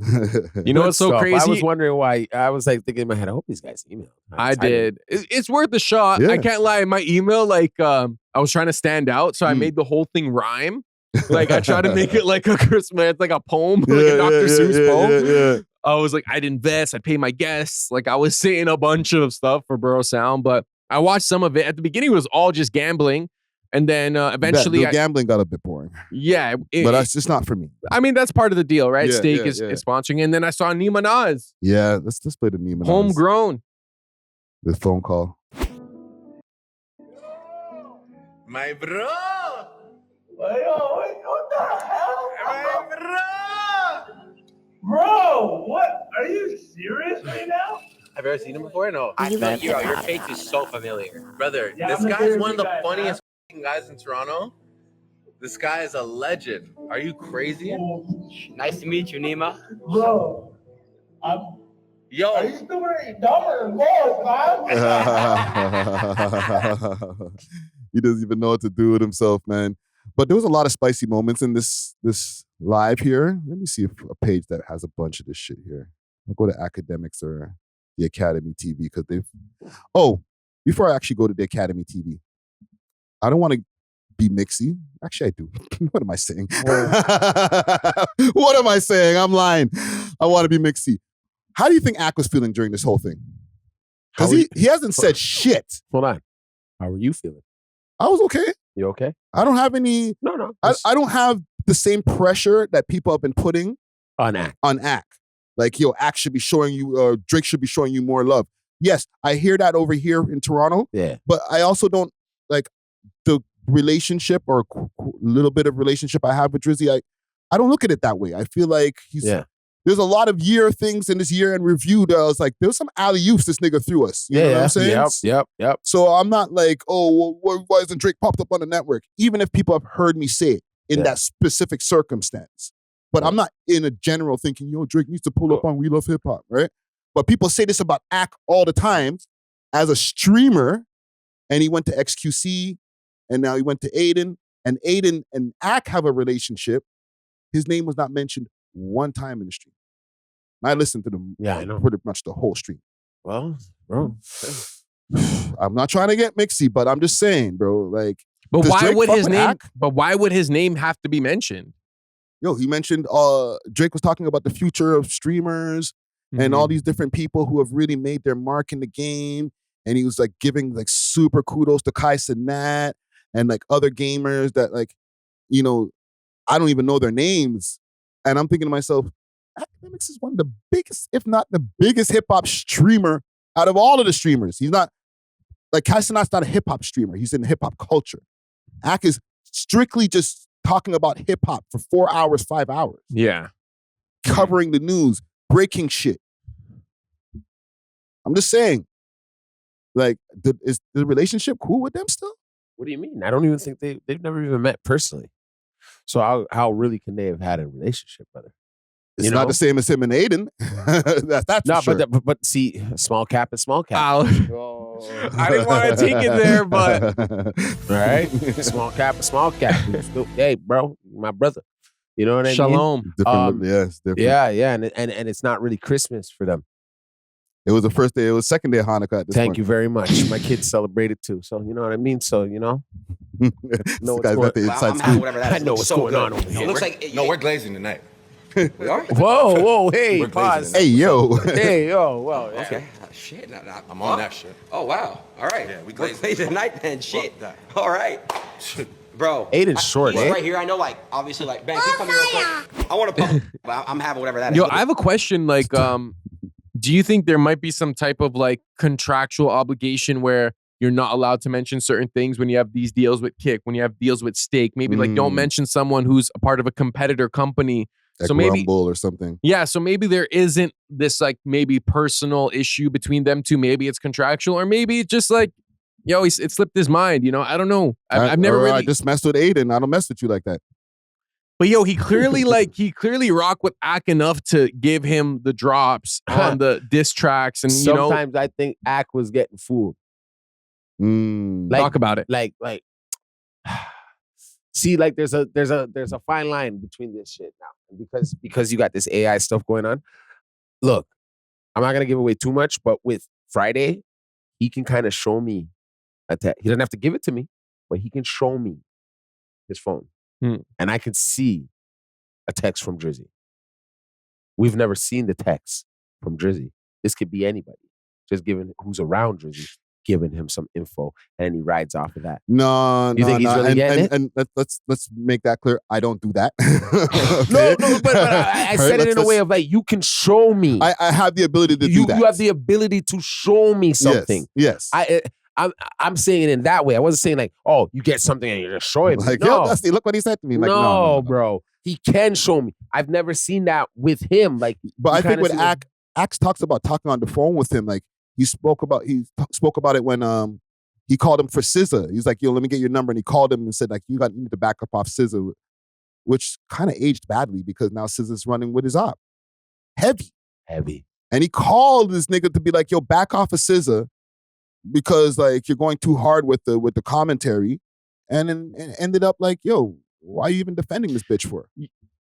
You know what's so crazy? I was wondering why. I was like thinking in my head, I hope these guys emailed. I did. It's worth a shot. Yeah. I can't lie. My email, like, I was trying to stand out, so I made the whole thing rhyme. Like, I tried to make it like a Christmas, like a poem, like a Dr. Seuss poem. Yeah. I was like, I'd invest, I'd pay my guests. Like, I was saying a bunch of stuff for Borough Sound, but I watched some of it. At the beginning, it was all just gambling. And then eventually... The gambling got a bit boring. Yeah. But that's just not for me. I mean, that's part of the deal, right? Yeah, Steak is sponsoring. And then I saw Nima Nas. Yeah, let's play the Nima Nas. Homegrown. The phone call. My bro! What the hell? My bro! Bro, what? Are you serious right now? Have you ever seen him before? No. Your face is so familiar. Brother, Yeah, this I'm guy is a one of the guy, funniest guys in Toronto. This guy is a legend. Are you crazy? Nice to meet you, Nima. Bro, are Yo, you still wearing dumber than boys, man? He doesn't even know what to do with himself, man. But there was a lot of spicy moments in this live here. Let me see if a page that has a bunch of this shit here. I'll go to Academics or the Academy TV because they've... Oh, before I actually go to the Academy TV, I don't want to be mixy. Actually, I do. What am I saying? What am I saying? I'm lying. I want to be mixy. How do you think Ak was feeling during this whole thing? Because he hasn't said shit. Hold on. How are you feeling? I was okay. You okay? I don't have any... No. I don't have the same pressure that people have been putting on Ak. Like, yo, Ak should be showing you, Drake should be showing you more love. Yes, I hear that over here in Toronto. Yeah. But I also don't, like, the relationship or little bit of relationship I have with Drizzy, I don't look at it that way. I feel like there's a lot of things in this year in review that I was like, there's some alley-oops this nigga threw us. You know what I'm saying? Yep. So I'm not like, oh, well, why isn't Drake popped up on the network? Even if people have heard me say it in that specific circumstance. But I'm not in a general thinking, yo, Drake needs to pull up on We Love Hip Hop, right? But people say this about Ak all the time as a streamer, and he went to XQC, and now he went to Adin, and Adin and Ak have a relationship. His name was not mentioned one time in the stream. I listened to them pretty much the whole stream. Well, bro. I'm not trying to get mixy, but I'm just saying, bro, like... But why would his name have to be mentioned? Yo, he mentioned Drake was talking about the future of streamers and all these different people who have really made their mark in the game. And he was like giving like super kudos to Kai Cenat and like other gamers that like, you know, I don't even know their names. And I'm thinking to myself, Academics is one of the biggest, if not the biggest hip hop streamer out of all of the streamers. He's not, like Kaisanat's not a hip hop streamer. He's in hip hop culture. Ak is strictly just talking about hip hop for 4 hours, 5 hours. Yeah. Covering the news, breaking shit. I'm just saying, like, is the relationship cool with them still? What do you mean? I don't even think they've never even met personally. So how really can they have had a relationship, brother? It's not the same as him and Adin. that's no, for sure. but see, small cap is small cap. Oh. I didn't want to take it there, but right, small cap is small cap. Hey, bro, my brother. You know what I mean? Shalom. Yes, different. Yeah, and it's not really Christmas for them. It was the first day. It was second day of Hanukkah. At this Thank point. you very much. My kids celebrated too, so you know what I mean. So you know, This guy's got the inside I'm scoop. whatever that is. I know what's going on over It here. looks like No, we're glazing tonight. we are. Whoa, hey, We're pause. glazing Hey, yo. Hey, yo, well, yeah. Okay. Shit. I'm on that shit. Oh wow. All right. Yeah, we We're glazing. glazing tonight then. Shit. Well, All right. Bro. Aiden's short, he's eh? right here. I know, like, obviously, like, Ben, can you come here real quick? I want to pump. I'm having whatever that is. Yo, I have a question. Like, do you think there might be some type of like contractual obligation where you're not allowed to mention certain things when you have these deals with Kick, when you have deals with Stake? Maybe like don't mention someone who's a part of a competitor company. Like so maybe Rumble or something. Yeah, so maybe there isn't this like maybe personal issue between them two. Maybe it's contractual, or maybe it's just like, yo, it slipped his mind. You know, I don't know. I've never really. I just messed with Adin. I don't mess with you like that. But yo, he clearly rocked with Ak enough to give him the drops on the diss tracks, and Sometimes I think Ak was getting fooled. Talk about it. Like, see, like there's a fine line between this shit now, because you got this AI stuff going on. Look, I'm not gonna give away too much, but with Friday, he can kind of show me a text. He doesn't have to give it to me, but he can show me his phone, and I can see a text from Drizzy. We've never seen the text from Drizzy. This could be anybody, just given who's around Drizzy, giving him some info, and he rides off of that. No, you think he's really getting it? And let's make that clear. I don't do that. No, but I said it in a way of like, you can show me. I have the ability to do that. You have the ability to show me something. Yes. I'm saying it in that way. I wasn't saying like, oh, you get something and you're just showing me. Like, no. yo, Dusty, look what he said to me. Like, no, bro. He can show me. I've never seen that with him. Like, but I think when Axe talks about talking on the phone with him, like he spoke about it when he called him for SZA. He's like, yo, let me get your number, and he called him and said like, you need to back up off SZA, which kind of aged badly because now SZA's running with his op. Heavy. And he called this nigga to be like, yo, back off of SZA because like you're going too hard with the commentary, and then ended up like, yo, why are you even defending this bitch for?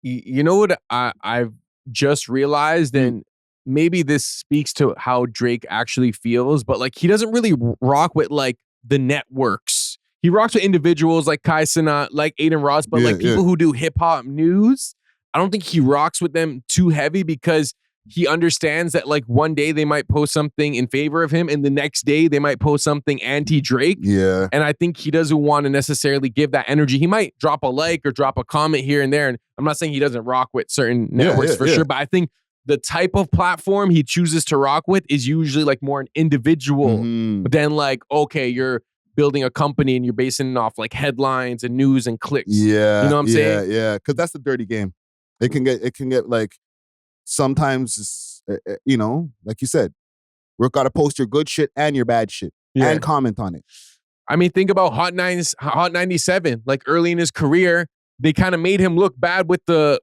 You know what I've just realized, and maybe this speaks to how Drake actually feels, but like he doesn't really rock with like the networks. He rocks with individuals like Kai Cenat, like Adin Ross, but like people who do hip hop news, I don't think he rocks with them too heavy because he understands that like one day they might post something in favor of him and the next day they might post something anti-Drake. Yeah. And I think he doesn't want to necessarily give that energy. He might drop a like or drop a comment here and there. And I'm not saying he doesn't rock with certain networks for sure, but I think the type of platform he chooses to rock with is usually like more an individual than like, okay, you're building a company and you're basing it off like headlines and news and clicks. Yeah. You know what I'm saying? Yeah. Because that's the dirty game. It can get like, sometimes, you know, like you said, we're gotta post your good shit and your bad shit and comment on it. I mean, think about Hot 97. Like early in his career, they kind of made him look bad with the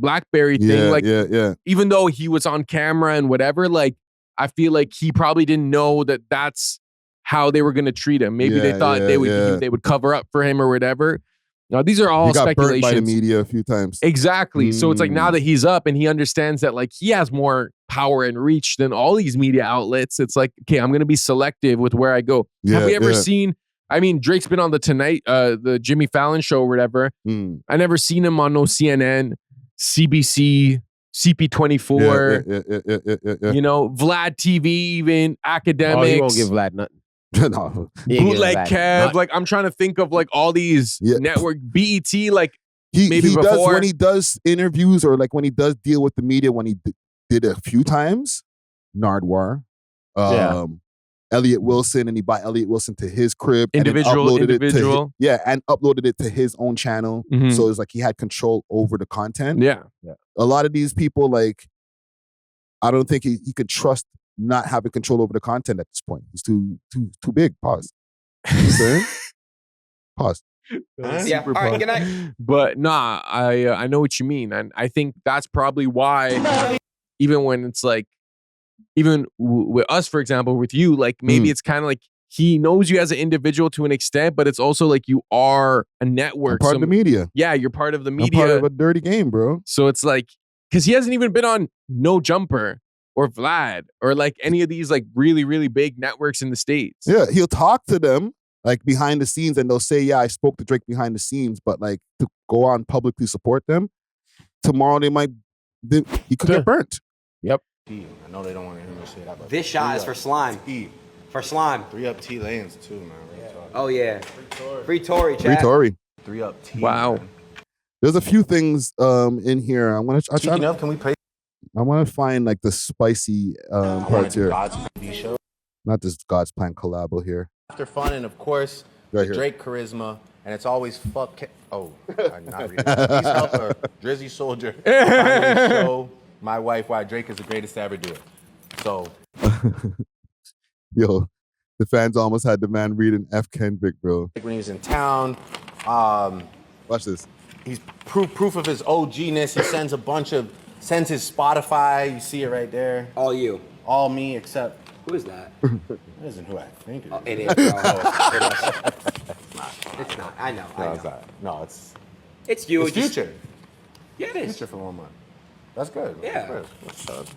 BlackBerry thing. Even though he was on camera and whatever, like I feel like he probably didn't know that that's how they were gonna treat him. Maybe they thought they would cover up for him or whatever. Now, these are all speculations. He got burnt by the media a few times. Exactly. So it's like now that he's up and he understands that like he has more power and reach than all these media outlets, it's like, okay, I'm going to be selective with where I go. Have we ever seen, I mean, Drake's been on the Tonight, the Jimmy Fallon show or whatever. I never seen him on no CNN, CBC, CP24, you know, Vlad TV, even Academics. Oh, you won't give Vlad nothing. No. Bootleg Kev, like I'm trying to think of like all these network BET, like maybe he before. does when he does interviews or like when he does deal with the media. When he did a few times, Nardwar, Elliot Wilson, and he brought Elliot Wilson to his crib, individual. and uploaded it to his own channel. Mm-hmm. So it's like he had control over the content. Yeah. A lot of these people, like, I don't think he could trust not having control over the content at this point. He's too big. Pause. You know what I'm saying? Pause. Yeah. All right. Good night. But nah, I know what you mean, and I think that's probably why. Even when it's like, even with us, for example, with you, like maybe it's kind of like he knows you as an individual to an extent, but it's also like you are a network. I'm part of the media. Yeah, you're part of the media. I'm part of a dirty game, bro. So it's like, because he hasn't even been on No Jumper or Vlad or like any of these like really, really big networks in the States. Yeah, he'll talk to them like behind the scenes and they'll say, yeah, I spoke to Drake behind the scenes, but like to go on publicly support them, tomorrow he could get burnt. Yep. I know they don't want to hear me say that, but This shot is for slime. For slime. 3-up T lanes too, man. Oh yeah. Free Tory, chat. Free Tory. 3-up T. Wow. Man. There's a few things in here. I want to. Speaking of, can we play? I want to find like the spicy parts here. God's TV show. Not this God's Plan collabo here. After fun and of course Right here. Drake charisma, and it's always fuck. I'm not reading. Please help her, Drizzy Soldier. Finally show my wife why Drake is the greatest to ever do it. So, yo, the fans almost had the man reading F. Kendrick, bro. when he was in town, Watch this. he's proof of his OG-ness. He sends his Spotify. You see it right there. All you. All me except. Who is that? It isn't who I think it is. Oh, it is. Bro. It's not. I know. No, it's not. No, It's you. It's Future. Yeah, it is. Future for 1 month. That's good. Yeah. That's good.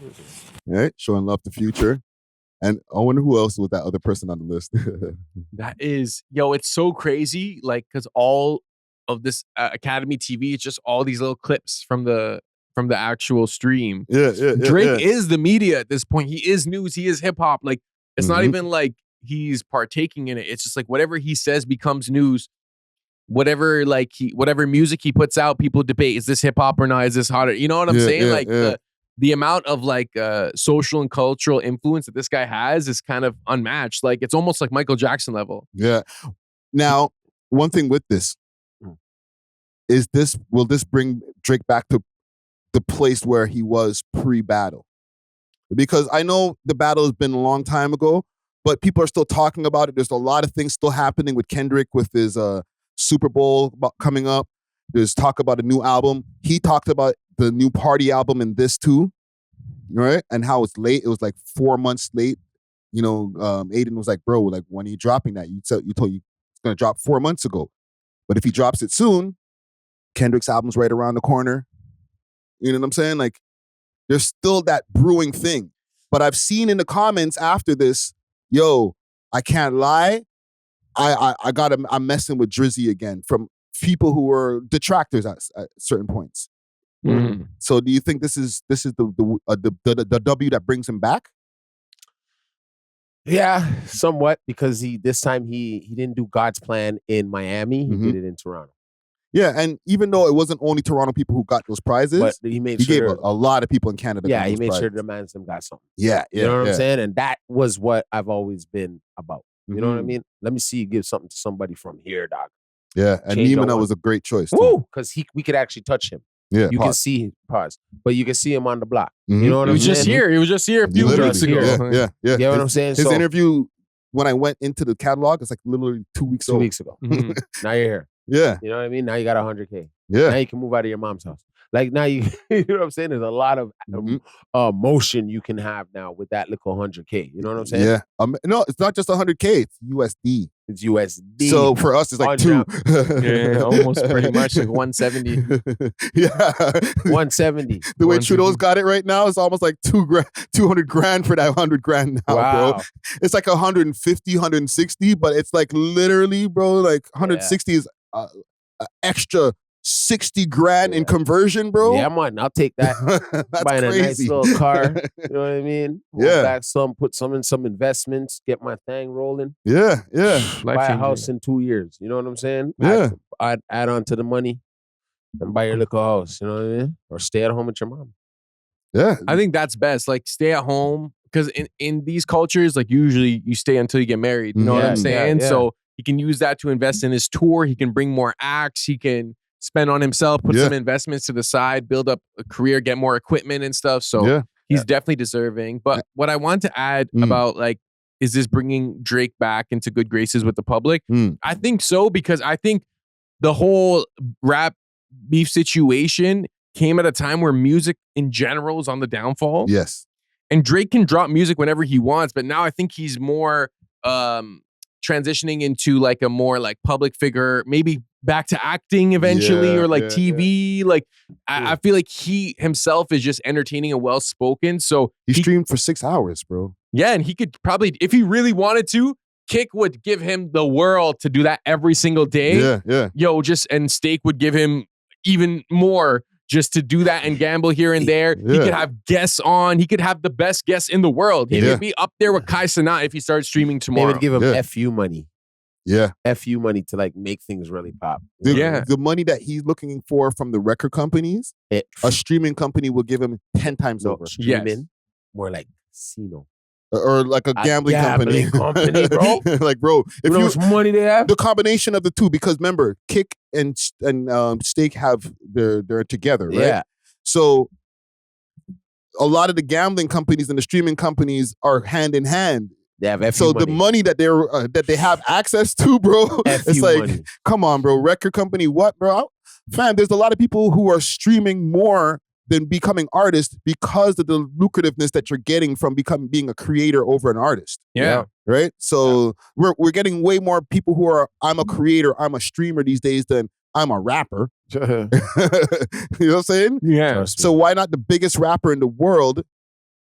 Right? Showing love to Future. And I wonder who else was that other person on the list. That is, it's so crazy. Like, because all of this Academy TV, it's just all these little clips from the actual stream. Yeah. Drake is the media at this point. He is news. He is hip hop. Like, it's not even like he's partaking in it. It's just like whatever he says becomes news. Whatever music he puts out, people debate: is this hip hop or not? Is this hotter? You know what I'm saying? The amount of like social and cultural influence that this guy has is kind of unmatched. Like, it's almost like Michael Jackson level. Yeah. Now, one thing with this is will this bring Drake back to the place where he was pre-battle? Because I know the battle has been a long time ago, but people are still talking about it. There's a lot of things still happening with Kendrick with his Super Bowl coming up. There's talk about a new album. He talked about the new Party album in this too, right? And how it's late. It was like 4 months late. You know, Adin was like, bro, like, when are you dropping that? You told you it's going to drop 4 months ago. But if he drops it soon, Kendrick's album's right around the corner. You know what I'm saying? Like, there's still that brewing thing. But I've seen in the comments after this, yo, I can't lie. I'm messing with Drizzy again from people who were detractors at certain points. Mm-hmm. So do you think this is the W that brings him back? Yeah, somewhat, because this time he didn't do God's Plan in Miami. He did it in Toronto. Yeah, and even though it wasn't only Toronto people who got those prizes, but he gave a lot of people in Canada. Yeah, he made sure the man's them got something. Yeah, you know what I'm saying? And that was what I've always been about. You know what I mean? Let me see you give something to somebody from here, dog. Yeah, and Nimina was a great choice. Woo! Because we could actually touch him. Yeah, you can see but you can see him on the block. Mm-hmm. You know what I'm saying? He was just here a few weeks ago. Yeah. You know what I'm saying? His interview, when I went into the catalog, it's like literally 2 weeks ago. 2 weeks ago. Now you're here. Yeah. You know what I mean? Now you got 100K. Yeah. Now you can move out of your mom's house. Like, now you know what I'm saying? There's a lot of motion you can have now with that little 100K. You know what I'm saying? Yeah. No, it's not just 100K. It's USD. It's USD. So for us, it's like 2. Yeah, almost pretty much like 170. Yeah. 170. The way Trudeau's got it right now, it's almost like 200 grand for that 100 grand now, bro. It's like 150, 160, but it's like literally, bro, like 160 is extra 60 grand in conversion, bro. Yeah, man, I'll take that. That's Buying crazy. a nice little car. You know what I mean? Yeah. Back put some in some investments, get my thing rolling. Yeah. Buy a house in 2 years. You know what I'm saying? Yeah. I'd add on to the money. and buy your little house. You know what I mean? Or stay at home with your mom. Yeah. I think that's best. Like stay at home. Because in these cultures, like usually you stay until you get married. You know what I'm saying? Yeah. So he can use that to invest in his tour. He can bring more acts. He can spend on himself, put some investments to the side, build up a career, get more equipment and stuff. So he's definitely deserving. But what I want to add about like, is this bringing Drake back into good graces with the public? I think so, because I think the whole rap beef situation came at a time where music in general is on the downfall. Yes. And Drake can drop music whenever he wants, but now I think he's more transitioning into like a more like public figure, maybe back to acting eventually, or like TV. Like I feel like he himself is just entertaining and well spoken. So he streamed for 6 hours, bro. Yeah, and he could probably, if he really wanted to, Kick would give him the world to do that every single day. Yeah. And Steak would give him even more just to do that and gamble here and there. He could have guests on. He could have the best guests in the world. He could be up there with Kai Cenat if he starts streaming tomorrow. They would give him FU money. Yeah. FU money to like make things really pop. The money that he's looking for from the record companies, a streaming company will give him 10 times over. Streaming, more like casino. Or like a gambling company, bro. Like, bro, if you know how much money they have? The combination of the two, because remember, Kick and Steak they're together, right? Yeah. So a lot of the gambling companies and the streaming companies are hand in hand. They have so the money that they have access to, bro, it's like, money. Come on, bro, record company, what, bro? Fam, there's a lot of people who are streaming more than becoming artists because of the lucrativeness that you're getting from being a creator over an artist. Yeah. Right? So we're getting way more people who are, I'm a creator, I'm a streamer these days than I'm a rapper. You know what I'm saying? Yeah. So why not the biggest rapper in the world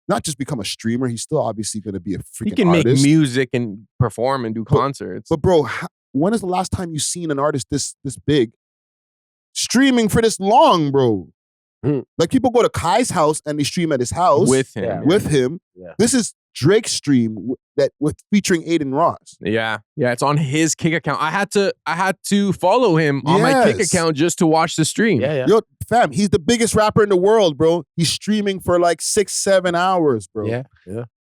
not just become a streamer? He's still obviously going to be a freaking artist. He can make music and perform and do concerts. But bro, when is the last time you seen an artist this big streaming for this long, bro? Like people go to Kai's house and they stream at his house with him. Yeah. This is Drake's stream with featuring Adin Ross. Yeah, it's on his Kick account. I had to follow him on my Kick account just to watch the stream. Yo, fam, he's the biggest rapper in the world, bro. He's streaming for like 6-7 hours, bro. Yeah.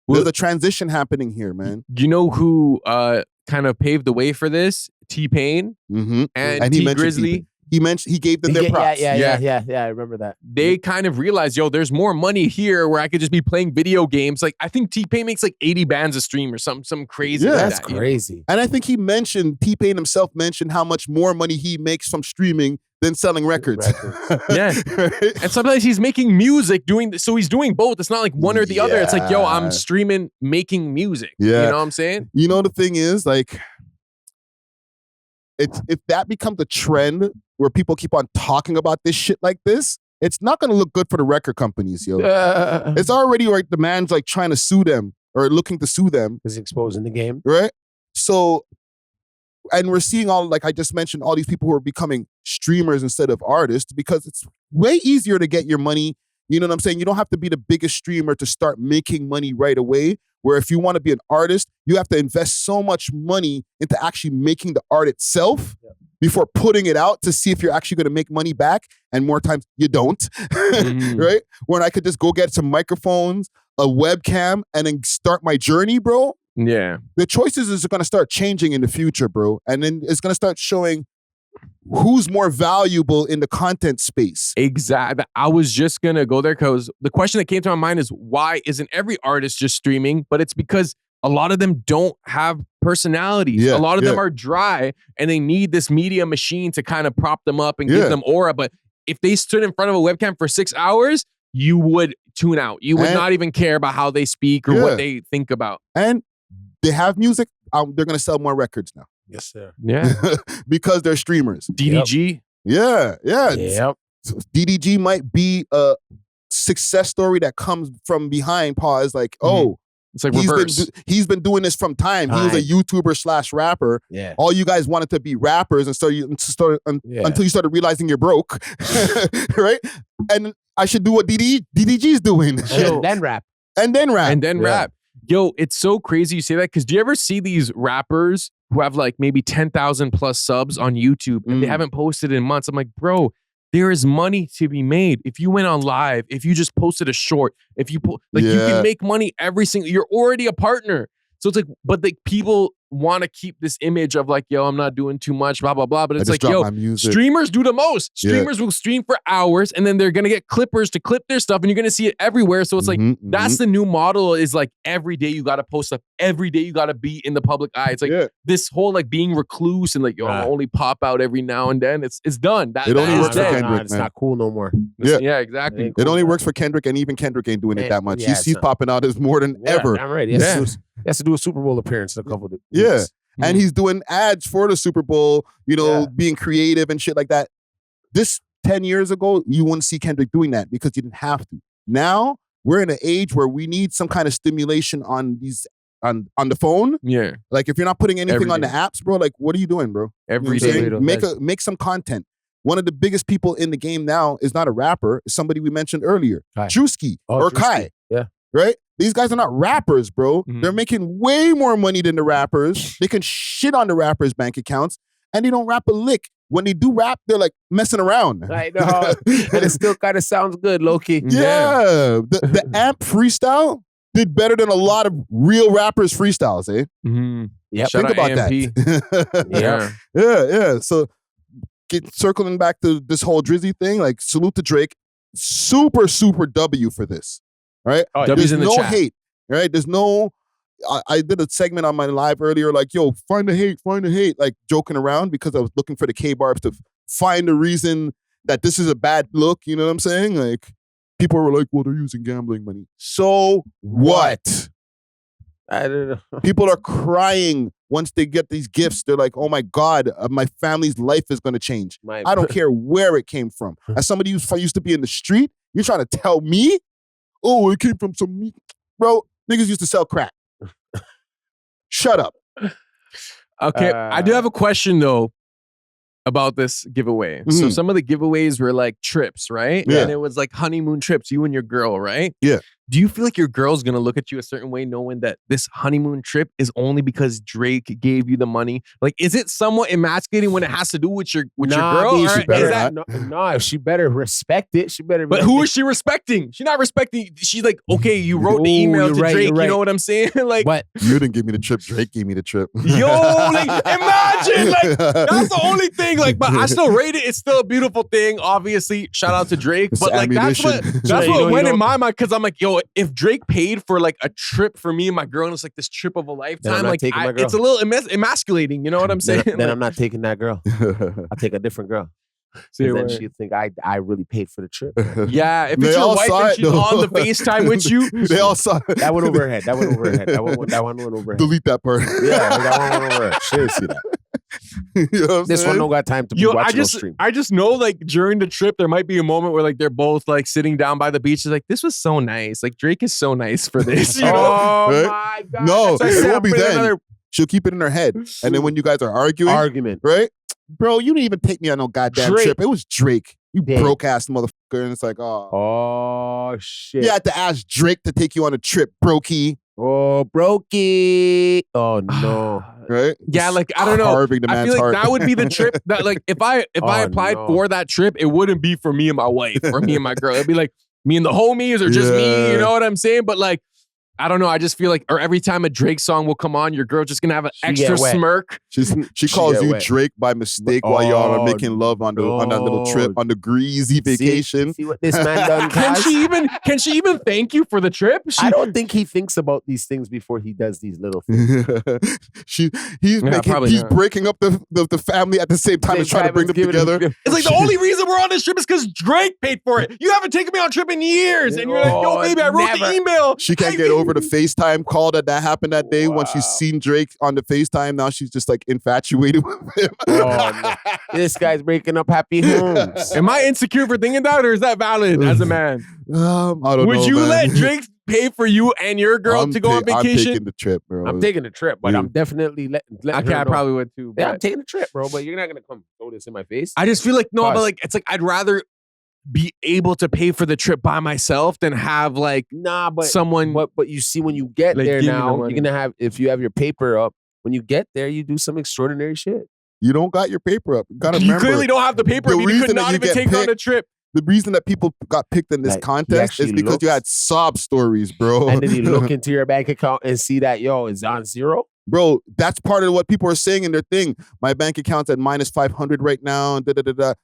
There's a transition happening here, man. You know who kind of paved the way for this? T-Pain and T Grizzly. He gave them their props. Yeah, I remember that. They kind of realized, there's more money here where I could just be playing video games. Like, I think T-Pain makes like 80 bands a stream or some crazy. Yeah, that's crazy. And I think T-Pain himself mentioned how much more money he makes from streaming than selling records. Yeah. And sometimes he's making music doing this. So he's doing both. It's not like one or the other. It's like, I'm streaming, making music. Yeah. You know what I'm saying? You know, the thing is, like, if that becomes a trend where people keep on talking about this shit like this, it's not going to look good for the record companies, yo. It's already like the man's like trying to sue them or looking to sue them. Is exposing the game. Right? So, and we're seeing all, like I just mentioned, all these people who are becoming streamers instead of artists because it's way easier to get your money. You know what I'm saying? You don't have to be the biggest streamer to start making money right away. Where if you want to be an artist, you have to invest so much money into actually making the art itself before putting it out to see if you're actually going to make money back. And more times you don't, right? When I could just go get some microphones, a webcam, and then start my journey, bro. Yeah. The choices is going to start changing in the future, bro. And then it's going to start showing who's more valuable in the content space. Exactly. I was just going to go there because the question that came to my mind is why isn't every artist just streaming? But it's because a lot of them don't have personalities. A lot of them are dry and they need this media machine to kind of prop them up and give them aura. But if they stood in front of a webcam for 6 hours, you would tune out. You would not even care about how they speak or what they think about. And they have music. They're going to sell more records now. Yes, sir. Yeah. Because they're streamers. DDG. Yep. Yeah. Yep. DDG might be a success story that comes from behind. Pause. Like, it's like reverse. He's been doing this from time. He was a YouTuber / rapper. Yeah. All you guys wanted to be rappers until you started realizing you're broke. Right? And I should do what DDG's doing. And then rap. And then rap. Yo, it's so crazy you say that because do you ever see these rappers who have like maybe 10,000 plus subs on YouTube and they haven't posted in months? I'm like, bro, there is money to be made. If you went on live, if you just posted a short, if you you can make money every single. You're already a partner. So it's like, but like people want to keep this image of like, yo, I'm not doing too much, blah, blah, blah. But it's like, yo, streamers do the most. Streamers will stream for hours and then they're going to get clippers to clip their stuff and you're going to see it everywhere. So it's like, that's the new model is like every day you got to post up. Every day you got to be in the public eye. It's like this whole like being recluse and like, yo, I'll only pop out every now and then. It's done. It only works for Kendrick, It's not cool no more. Yeah, exactly. It only works for Kendrick and even Kendrick ain't doing it that much. He's popping out as more than ever. I'm right. He has to do a Super Bowl appearance in a couple of weeks. Yeah. And he's doing ads for the Super Bowl, you know, being creative and shit like that. This 10 years ago, you wouldn't see Kendrick doing that because you didn't have to. Now, we're in an age where we need some kind of stimulation on these on the phone. Yeah. Like if you're not putting anything on the apps, bro, like what are you doing, bro? Every day. Make some content. One of the biggest people in the game now is not a rapper, it's somebody we mentioned earlier. Drewski or Kai. Yeah. Right? These guys are not rappers, bro. They're making way more money than the rappers. They can shit on the rappers' bank accounts, and they don't rap a lick. When they do rap, they're like messing around. I know. And it still kind of sounds good, low-key. Yeah. The AMP freestyle did better than a lot of real rappers' freestyles, eh? Yeah. Think about that. Yeah. So circling back to this whole Drizzy thing, like salute to Drake. Super, super W for this. Right? There's no hate, right? There's no, I did a segment on my live earlier, like, yo, find the hate, like joking around because I was looking for the K-barbs to find a reason that this is a bad look, you know what I'm saying? Like, people were like, well, they're using gambling money. So what? I don't know. People are crying once they get these gifts. They're like, oh my God, my family's life is going to change. I don't care where it came from. As somebody who used to be in the street, you're trying to tell me, oh, it came from some meat. Bro, niggas used to sell crack. Shut up. Okay, I do have a question, though, about this giveaway. So some of the giveaways were like trips, right? Yeah. And it was like honeymoon trips, you and your girl, right? Yeah. Do you feel like your girl's going to look at you a certain way knowing that this honeymoon trip is only because Drake gave you the money? Like, is it somewhat emasculating when it has to do with your girl? She better respect it. She better. But who is she respecting? She's not respecting. She's like, okay, you wrote the email to Drake. You know what I'm saying? Like, what? You didn't give me the trip. Drake gave me the trip. Yo, like, imagine, like, that's the only thing. Like, but I still rate it. It's still a beautiful thing. Obviously, shout out to Drake. But like, that's what went in my mind because I'm like, yo, if Drake paid for like a trip for me and my girl, and it's like this trip of a lifetime, like it's a little emasculating. You know what I'm saying? Then like, I'm not taking that girl. I'll take a different girl. So then she'd think I really paid for the trip. Yeah, if it's your wife and she's on the FaceTime with you, they all saw it. That went over her head. That went over her head. That one went over her head. Delete that part. Yeah, that one went over her head. She didn't see that. You know this one don't got time to be watching no stream. I just know like during the trip there might be a moment where like they're both like sitting down by the beach. It's like, this was so nice. Like Drake is so nice for this. You know? My God. No, it won't be then. She'll keep it in her head. And then when you guys are arguing, right? Bro, you didn't even take me on no goddamn trip. It was Drake. You broke ass motherfucker. And it's like, oh shit. You had to ask Drake to take you on a trip, brokey. Oh, brokey. Oh no. Right? Yeah, like I don't know. I feel like that would be the trip that like if I applied for that trip, it wouldn't be for me and my wife or me and my girl. It'd be like me and the homies or just me, you know what I'm saying? But like I don't know. I just feel like, or every time a Drake song will come on, your girl just gonna have an extra smirk. She calls you Drake by mistake while y'all are making love on that little trip on the greasy vacation. See what this man done? Can she even thank you for the trip? I don't think he thinks about these things before he does these little things. He's breaking up the family at the same time as trying to bring them together. It's like the only reason we're on this trip is because Drake paid for it. You haven't taken me on a trip in years, and you're like, yo, baby, I wrote the email. She can't get over the FaceTime call that happened that day. When she's seen Drake on the FaceTime, now she's just like infatuated with him. No. This guy's breaking up happy homes. Am I insecure for thinking that, or is that valid as a man? I don't know. Would you let Drake pay for you and your girl to go on vacation? I'm taking the trip, bro. I'm taking the trip, but I'm definitely letting her know. I probably would too. Yeah, I'm taking the trip, bro, but you're not going to come throw this in my face. I just feel like, but like, it's like, I'd rather be able to pay for the trip by myself than have like someone. But you see, when you get like, there now, you're gonna have, if you have your paper up, when you get there, you do some extraordinary shit. You don't got your paper up. You gotta You remember. clearly don't have the paper. You could not even take on a trip. The reason that people got picked in this contest is because you had sob stories, bro. And then you look into your bank account and see that, it's on zero. Bro, that's part of what people are saying in their thing. My bank account's at minus 500 right now.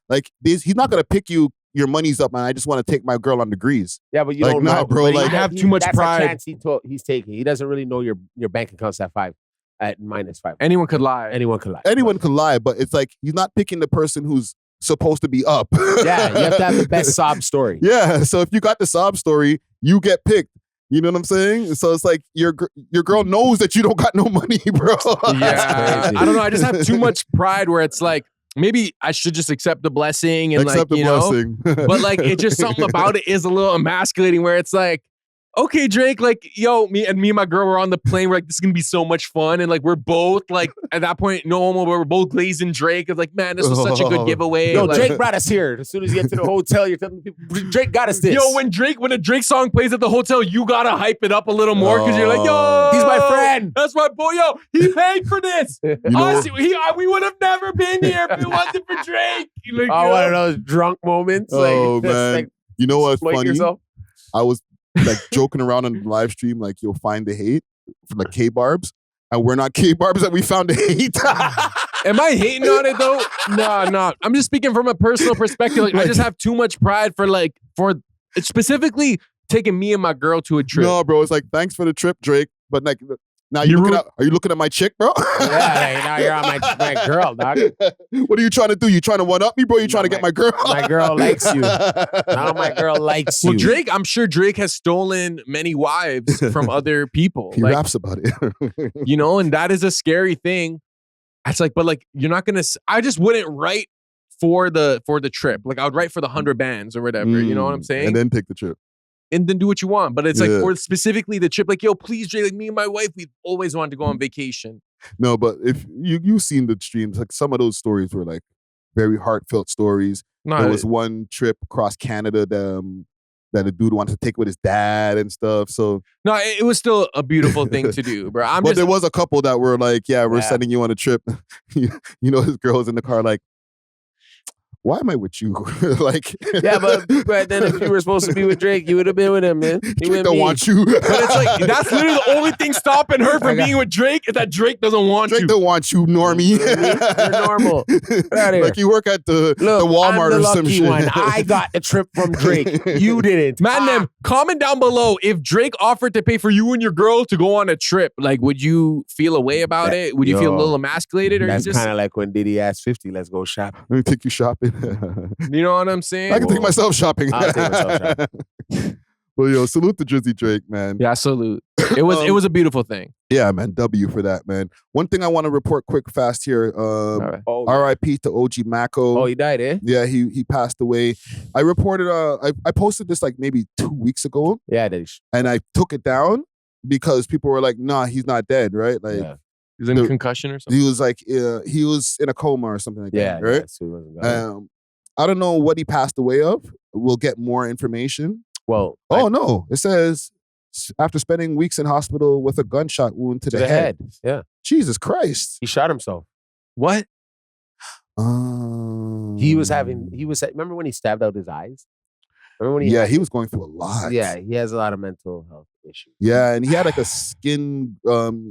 Like, he's not going to pick your money's up, man. I just want to take my girl on degrees. Yeah, but you like, don't know. bro, like, I have too much pride. That's a chance he's taking. He doesn't really know your bank account's at minus 5. Anyone could lie. Anyone could lie, but it's like he's not picking the person who's supposed to be up. Yeah, you have to have the best sob story. Yeah, so if you got the sob story, you get picked. You know what I'm saying? So it's like your girl knows that you don't got no money, bro. Yeah, I don't know. I just have too much pride where it's like, maybe I should just accept the blessing and accept like, you blessing. know, but like, it's just something about it is a little emasculating where it's like, okay, Drake, like, me and my girl were on the plane. We're like, this is gonna be so much fun. And like, we're both like, at that point, no homo, but we're both glazing Drake. It's like, man, this was such a good giveaway. Yo, like, Drake brought us here. As soon as you get to the hotel, you're telling people, Drake got us this. Yo, when a Drake song plays at the hotel, you gotta hype it up a little more because you're like, yo, he's my friend. That's my boy. Yo, he paid for this. Honestly, we would have never been here if it wasn't for Drake. Like, one of those drunk moments. Oh, like, man. like, you know what's funny? Yourself? I was like joking around on the live stream, like, you'll find the hate for like K-Barbs. And we're not K-Barbs that we found the hate. Am I hating on it though? No. I'm just speaking from a personal perspective. Like, I just have too much pride for specifically taking me and my girl to a trip. No, bro. It's like, thanks for the trip, Drake. But like, now are you looking at my chick, bro? Yeah, now you're on my girl, dog. What are you trying to do? You trying to one up me, bro? You trying to get my girl? My girl likes you. Now my girl likes you. Well, Drake, I'm sure Drake has stolen many wives from other people. He raps about it. You know, and that is a scary thing. It's like, but like, you're not gonna. I just wouldn't write for the trip. Like, I would write for the 100 bands or whatever. You know what I'm saying? And then take the trip. And then do what you want. But it's like, for specifically the trip, like, yo, please, Drake, like, me and my wife, we've always wanted to go on vacation. No, but if you've seen the streams, like, some of those stories were like very heartfelt stories. No, there was one trip across Canada that a dude wanted to take with his dad and stuff. So no, it was still a beautiful thing to do, bro. But there was a couple that were like, we're sending you on a trip. You know, his girl's in the car like, why am I with you? Like, yeah, but then if you were supposed to be with Drake, you would have been with him, man. Drake don't want you. But it's like, that's literally the only thing stopping her from being with Drake is that Drake doesn't want you. Drake don't want you, normie. You're normal. Get out of here. Like, you work at the Walmart I'm the or some lucky shit. one. I got the trip from Drake. You didn't. Man, comment down below if Drake offered to pay for you and your girl to go on a trip. Like, would you feel a way about it? Would you feel a little emasculated? Or that's just kind of like when Diddy asked 50, let's go shopping. Let me take you shopping. You know what I'm saying? I can take myself shopping. I'll take myself shopping. Well, yo, salute to Drizzy Drake, man. Yeah, salute. It was a beautiful thing. Yeah, man. W for that, man. One thing I want to report quick fast here. R.I.P. to OG Maco. Oh, he died, eh? Yeah, he passed away. I reported, I posted this like maybe 2 weeks ago. Yeah, that is. And I took it down because people were like, nah, he's not dead, right? Like, He's in a concussion or something? He was like, he was in a coma or something like that, right? Yeah, so he wasn't I don't know what he passed away of. We'll get more information. Well, no. It says after spending weeks in hospital with a gunshot wound to the head. Yeah. Jesus Christ. He shot himself. What? Remember when he stabbed out his eyes? Remember when he was going through a lot. Yeah, he has a lot of mental health issues. Yeah, and he had like a skin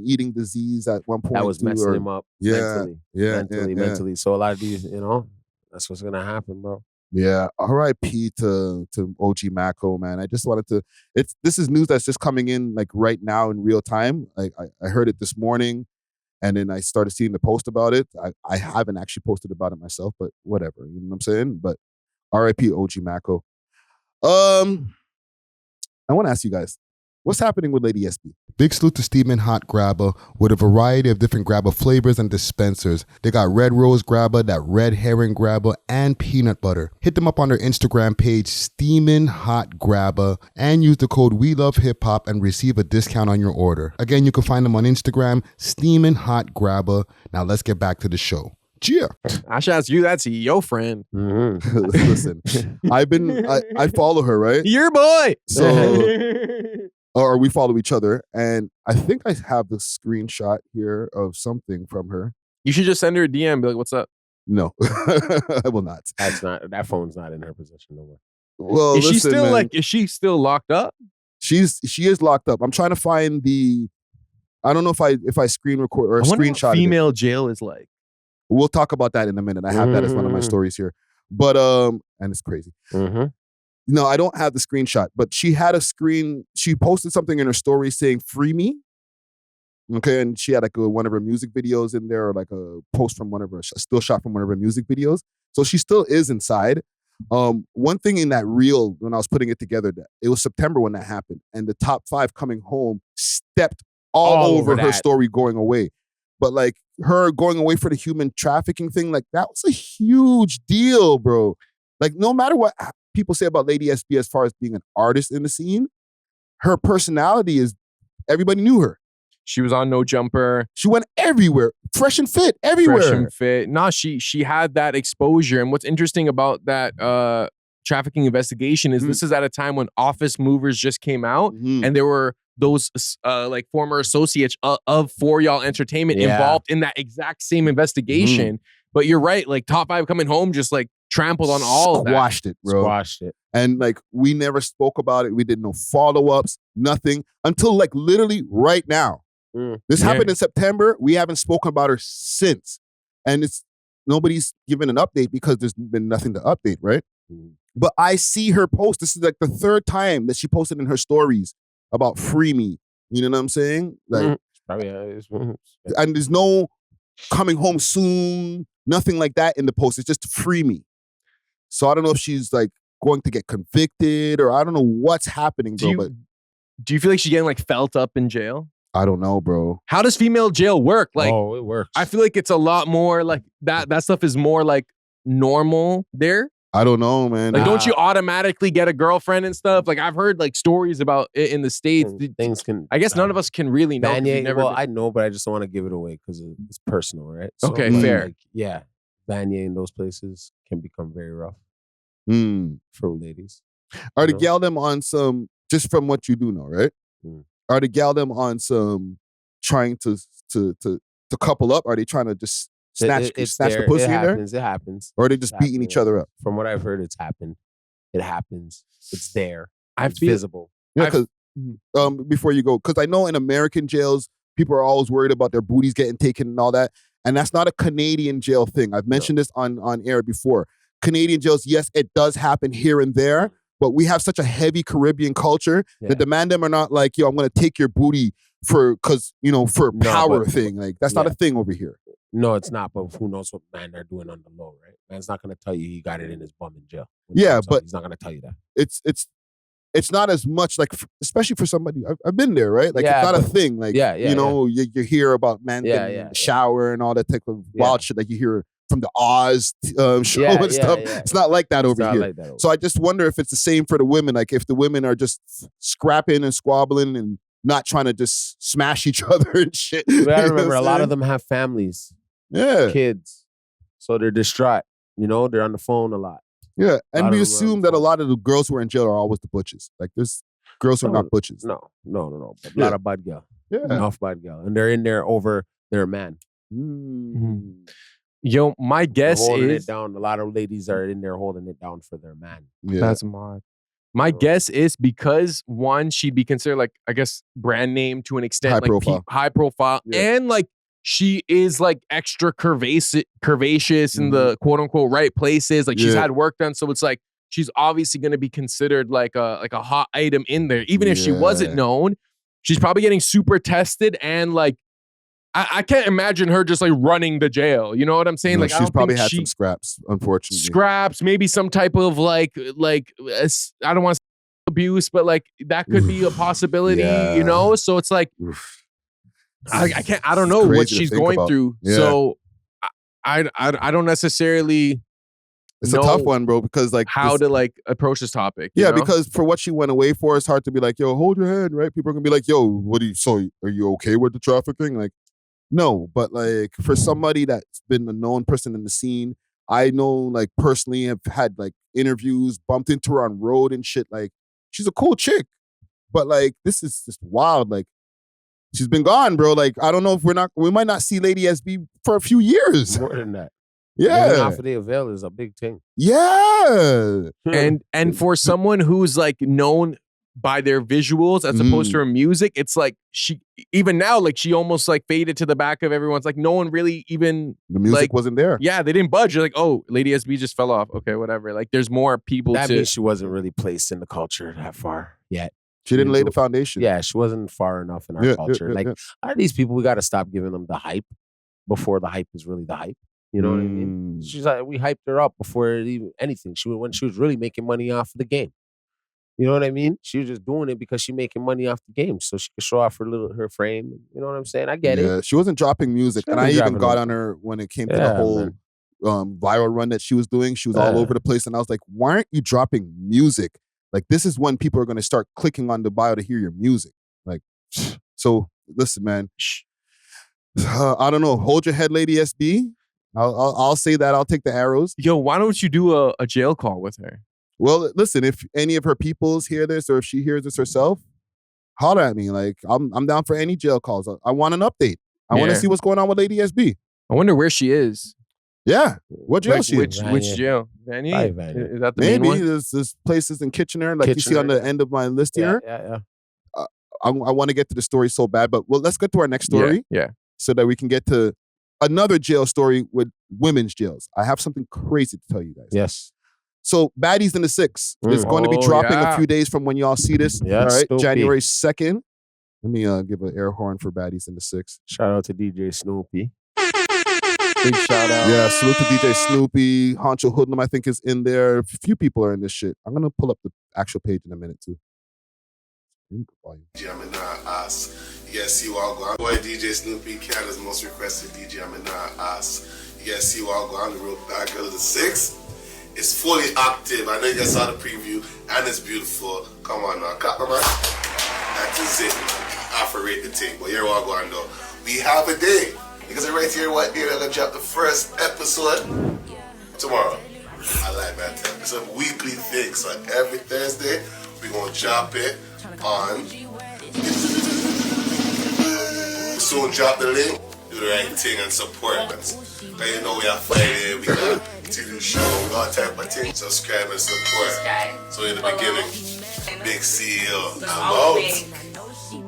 eating disease at one point. That was messing him up mentally. So a lot of these, that's what's gonna happen, bro. Yeah, R.I.P. to OG Maco, man. I just wanted to. This is news that's just coming in like right now in real time. Like I heard it this morning, and then I started seeing the post about it. I haven't actually posted about it myself, but whatever. You know what I'm saying? But R.I.P. OG Maco. I want to ask you guys, what's happening with Lady SB? Big salute to Steamin' Hot Grabber with a variety of different grabber flavors and dispensers. They got red rose grabber, that red herring grabber, and peanut butter. Hit them up on their Instagram page, Steamin' Hot Grabber, and use the code WeLoveHipHop and receive a discount on your order. Again, you can find them on Instagram, Steamin' Hot Grabber. Now let's get back to the show. Yeah. I should ask you, that's your friend. Mm-hmm. Listen, I follow her, right? Your boy. So, or we follow each other. And I think I have the screenshot here of something from her. You should just send her a DM and be like, what's up? No, I will not. That phone's not in her possession no more. Well, is she still locked up? She is locked up. I'm trying to find I don't know if I screen record or screenshot what female jail is like. We'll talk about that in a minute. I have that as one of my stories here. But and it's crazy. No, I don't have the screenshot, but she posted something in her story saying free me. Okay, and she had like one of her music videos in there, or like a post from a still shot from one of her music videos. So she still is inside. One thing in that reel, when I was putting it together, it was September when that happened, and the top 5 coming home stepped all over her story going away. But like her going away for the human trafficking thing, like that was a huge deal, bro. Like no matter what people say about Lady SB as far as being an artist in the scene, her personality is, everybody knew her. She was on No Jumper. She went everywhere, fresh and fit, everywhere. Fresh and fit. No, she had that exposure. And what's interesting about that trafficking investigation is this is at a time when Office Movers just came out, and there were those like former associates of For Y'all Entertainment involved in that exact same investigation. But you're right, like Top 5 coming home just like trampled on all of that. Squashed it, bro. Squashed it. And like we never spoke about it. We did no follow-ups, nothing until like literally right now. This happened in September. We haven't spoken about her since. And nobody's given an update because there's been nothing to update, right? But I see her post. This is like the 3rd time that she posted in her stories about free me. You know what I'm saying? Like, and there's no coming home soon, nothing like that in the post. It's just free me. So I don't know if she's like going to get convicted, or I don't know what's happening, bro. Do you feel like she's getting like felt up in jail? I don't know, bro. How does female jail work? Like, it works. I feel like it's a lot more like that stuff is more like normal there. I don't know, man. Like, don't you automatically get a girlfriend and stuff? Like, I've heard like stories about it in the States. Things can. I guess none of us can really know. I know, but I just don't want to give it away because it's personal, right? So, okay, fair. Like, Vanier in those places can become very rough for ladies. Are the gal them on some, just from what you do know, right? Are the gal them on some trying to couple up? Are they trying to just snatch the pussy in there? It happens. Or are they just beating each other up? From what I've heard, it's happened. It happens. It's there. It's feel visible. Yeah, because before you go, because I know in American jails, people are always worried about their booties getting taken and all that. And that's not a Canadian jail thing. I've mentioned this on air before. Canadian jails, yes, it does happen here and there, but we have such a heavy Caribbean culture that the man them are not like, yo, I'm going to take your booty for power thing. Like, that's not a thing over here. No, it's not. But who knows what man they're doing on the low, right? Man's not going to tell you he got it in his bum in jail. But he's not going to tell you that. It's not as much, like, especially for somebody, I've been there, right? Like, it's not a thing. Like, you hear about men getting in the shower and all that type of wild shit like you hear from the Oz show and stuff. It's not like that over here. So I just wonder if it's the same for the women. Like, if the women are just scrapping and squabbling and not trying to just smash each other and shit. But I remember a lot of them have families, kids, so they're distraught. You know, they're on the phone a lot. Yeah, and we assume that a lot of the girls who are in jail are always the butches. Like, there's girls who are not butches. No. But a lot of bad girl. Yeah. Enough bad girl. And they're in there over their man. Yo, my guess is holding it down. A lot of ladies are in there holding it down for their man. Yeah. That's mod. My guess is because, one, she'd be considered, like, I guess, brand name to an extent, high profile, and like she is like extra curvaceous in the quote unquote right places. Like, she's had work done, so it's like she's obviously going to be considered like a hot item in there. Even if she wasn't known, she's probably getting super tested, and like I can't imagine her just like running the jail. You know what I'm saying? No, like, she's probably had some scraps, unfortunately. Scraps, maybe some type of like I don't want to say abuse, but like that could be a possibility. You know, so it's like I don't know what she's going through. Yeah. So I don't necessarily. It's a tough one, bro, because like how to like approach this topic. Yeah, because for what she went away for, it's hard to be like, yo, hold your head, right? People are gonna be like, yo, are you okay with the trafficking? Like, no, but like for somebody that's been a known person in the scene, I know, like, personally have had like interviews, bumped into her on road and shit. Like, she's a cool chick, but like this is just wild. Like, She's been gone, bro. Like, I don't know if we might not see Lady SB for a few years. More than that. Yeah. Living off of the A.W.O.L is a big thing. Yeah. And for someone who's like known by their visuals as opposed to her music, it's like she even now, like she almost like faded to the back of everyone's, like no one really even the music wasn't there. Yeah, they didn't budge. You're like, oh, Lady SB just fell off. Okay, whatever. Like there's more people That means she wasn't really placed in the culture that far yet. She didn't lay the foundation. Yeah, she wasn't far enough in our culture. Like, a lot of these people, we got to stop giving them the hype before the hype is really the hype. You know what I mean? She's like, we hyped her up before even anything. When she was really making money off of the game. You know what I mean? She was just doing it because she's making money off the game, so she could show off her frame. You know what I'm saying? I get it. Yeah, she wasn't dropping music, and I even got on her when it came to the whole viral run that she was doing. She was all over the place, and I was like, "Why aren't you dropping music? Like, this is when people are going to start clicking on the bio to hear your music." Like, so listen, man. I don't know. Hold your head, Lady SB. I'll say that. I'll take the arrows. Yo, why don't you do a jail call with her? Well, listen, if any of her peoples hear this or if she hears this herself, holler at me. Like, I'm down for any jail calls. I want an update. I want to see what's going on with Lady SB. I wonder where she is. Yeah. What jail she is? Which jail? Vanny? Is that the main one? Maybe there's places in Kitchener, like you see on the end of my list here. Yeah. I want to get to the story so bad, but let's get to our next story. Yeah. So that we can get to another jail story with women's jails. I have something crazy to tell you guys. Yes. So Baddies in the 6 is going to be dropping a few days from when y'all see this. Yeah, all right, Snoopy. January 2nd. Let me give an air horn for Baddies in the 6. Shout out to DJ Snoopy. Big shout out. Yeah, salute to DJ Snoopy. Honcho Hoodlum, I think, is in there. A few people are in this shit. I'm going to pull up the actual page in a minute, too. DJ Aminar Us. Yes, you all go. Boy, DJ Snoopy, Canada's most requested DJ Aminar Us. Yes, you all go. I'm the real bad girl of the 6. It's fully active. I know you guys saw the preview, and it's beautiful. Come on now, clap, man. That is it. I rate the thing, but here we all going though. We have a day because right here, what day they're gonna drop the first episode tomorrow. I like that. It's a weekly thing, so every Thursday we're gonna drop it on. Soon drop the link. Do the right thing and support us. Cause you know we are Friday, we got TV show, we got all type of things. Subscribe and support. So in the beginning, big CEO, I'm out.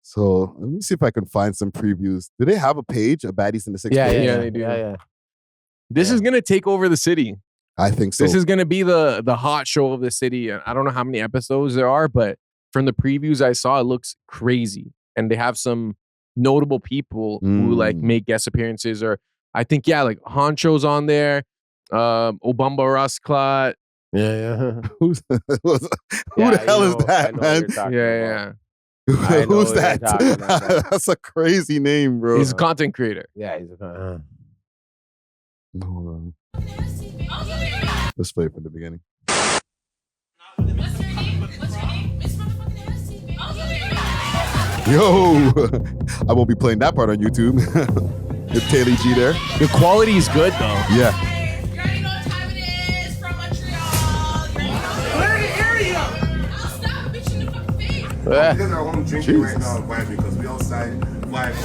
So let me see if I can find some previews. Do they have a page, a Baddies in the 6 Yeah, page? yeah, they do. Yeah. This is gonna take over the city. I think so. This is gonna be the hot show of the city. I don't know how many episodes there are, but from the previews I saw, it looks crazy. And they have some notable people who like make guest appearances, or I think like Honcho's on there, Obamba Rasclot. Yeah. Who the hell is that, man? Yeah. Who's that? That's a crazy name, bro. He's a content creator. Yeah, he's a Hold on. Let's play it from the beginning. Yo, I won't be playing that part on YouTube. With Taylor G there. The quality is good though. Yeah. Because our home drinking right now, vibing, because we outside vibing.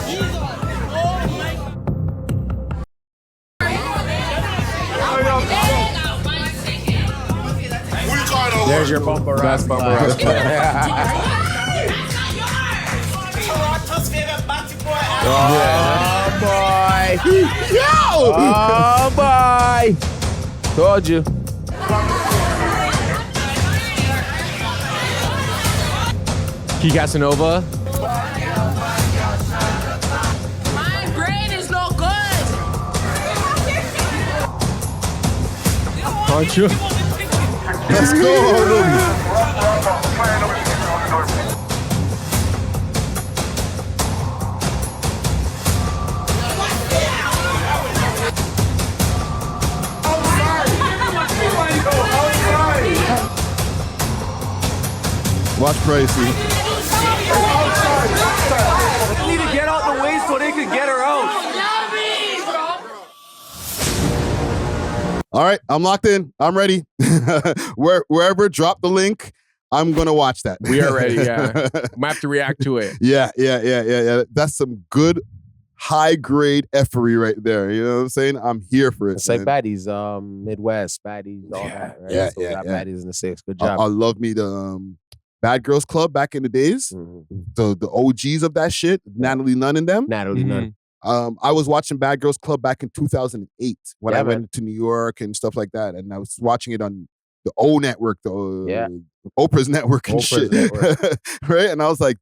There's your bumper. That's bumper. Oh boy! Yo! Oh boy! Told you. Key Casanova. My brain is no good. Aren't you? Let's go, Watch Pricey. They need to get out the way so they can get her out. All right, I'm locked in. I'm ready. Wherever, drop the link. I'm going to watch that. We are ready, yeah. Might have to react to it. Yeah. That's some good high-grade effery right there. You know what I'm saying? I'm here for it. It's like Baddies, Midwest, Baddies, all that. Right? So we got Baddies in the 6. Good job. I love me the Bad Girls Club back in the days. The OGs of that shit. Natalie Nunn and them. Nunn. I was watching Bad Girls Club back in 2008 when I went to New York and stuff like that. And I was watching it on the O network, Oprah's network and shit. Right? And I was like,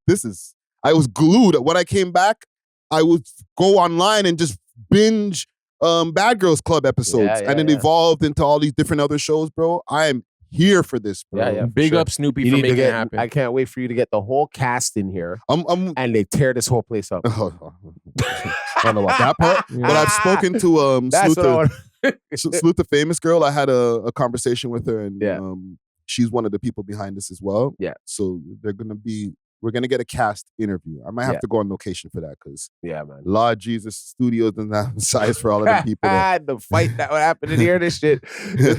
I was glued. When I came back, I would go online and just binge Bad Girls Club episodes. And it evolved into all these different other shows, bro. I am here for this, bro. Yeah. Big up Snoopy for making it happen. I can't wait for you to get the whole cast in here and they tear this whole place up. I don't know about that part, but I've spoken to Salute the Famous Girl. I had a conversation with her, and she's one of the people behind this as well. Yeah. So we're gonna get a cast interview. I might have to go on location for that because man, Lord Jesus Studios doesn't have size for all of the people. The fight that would happen in here, this shit. They're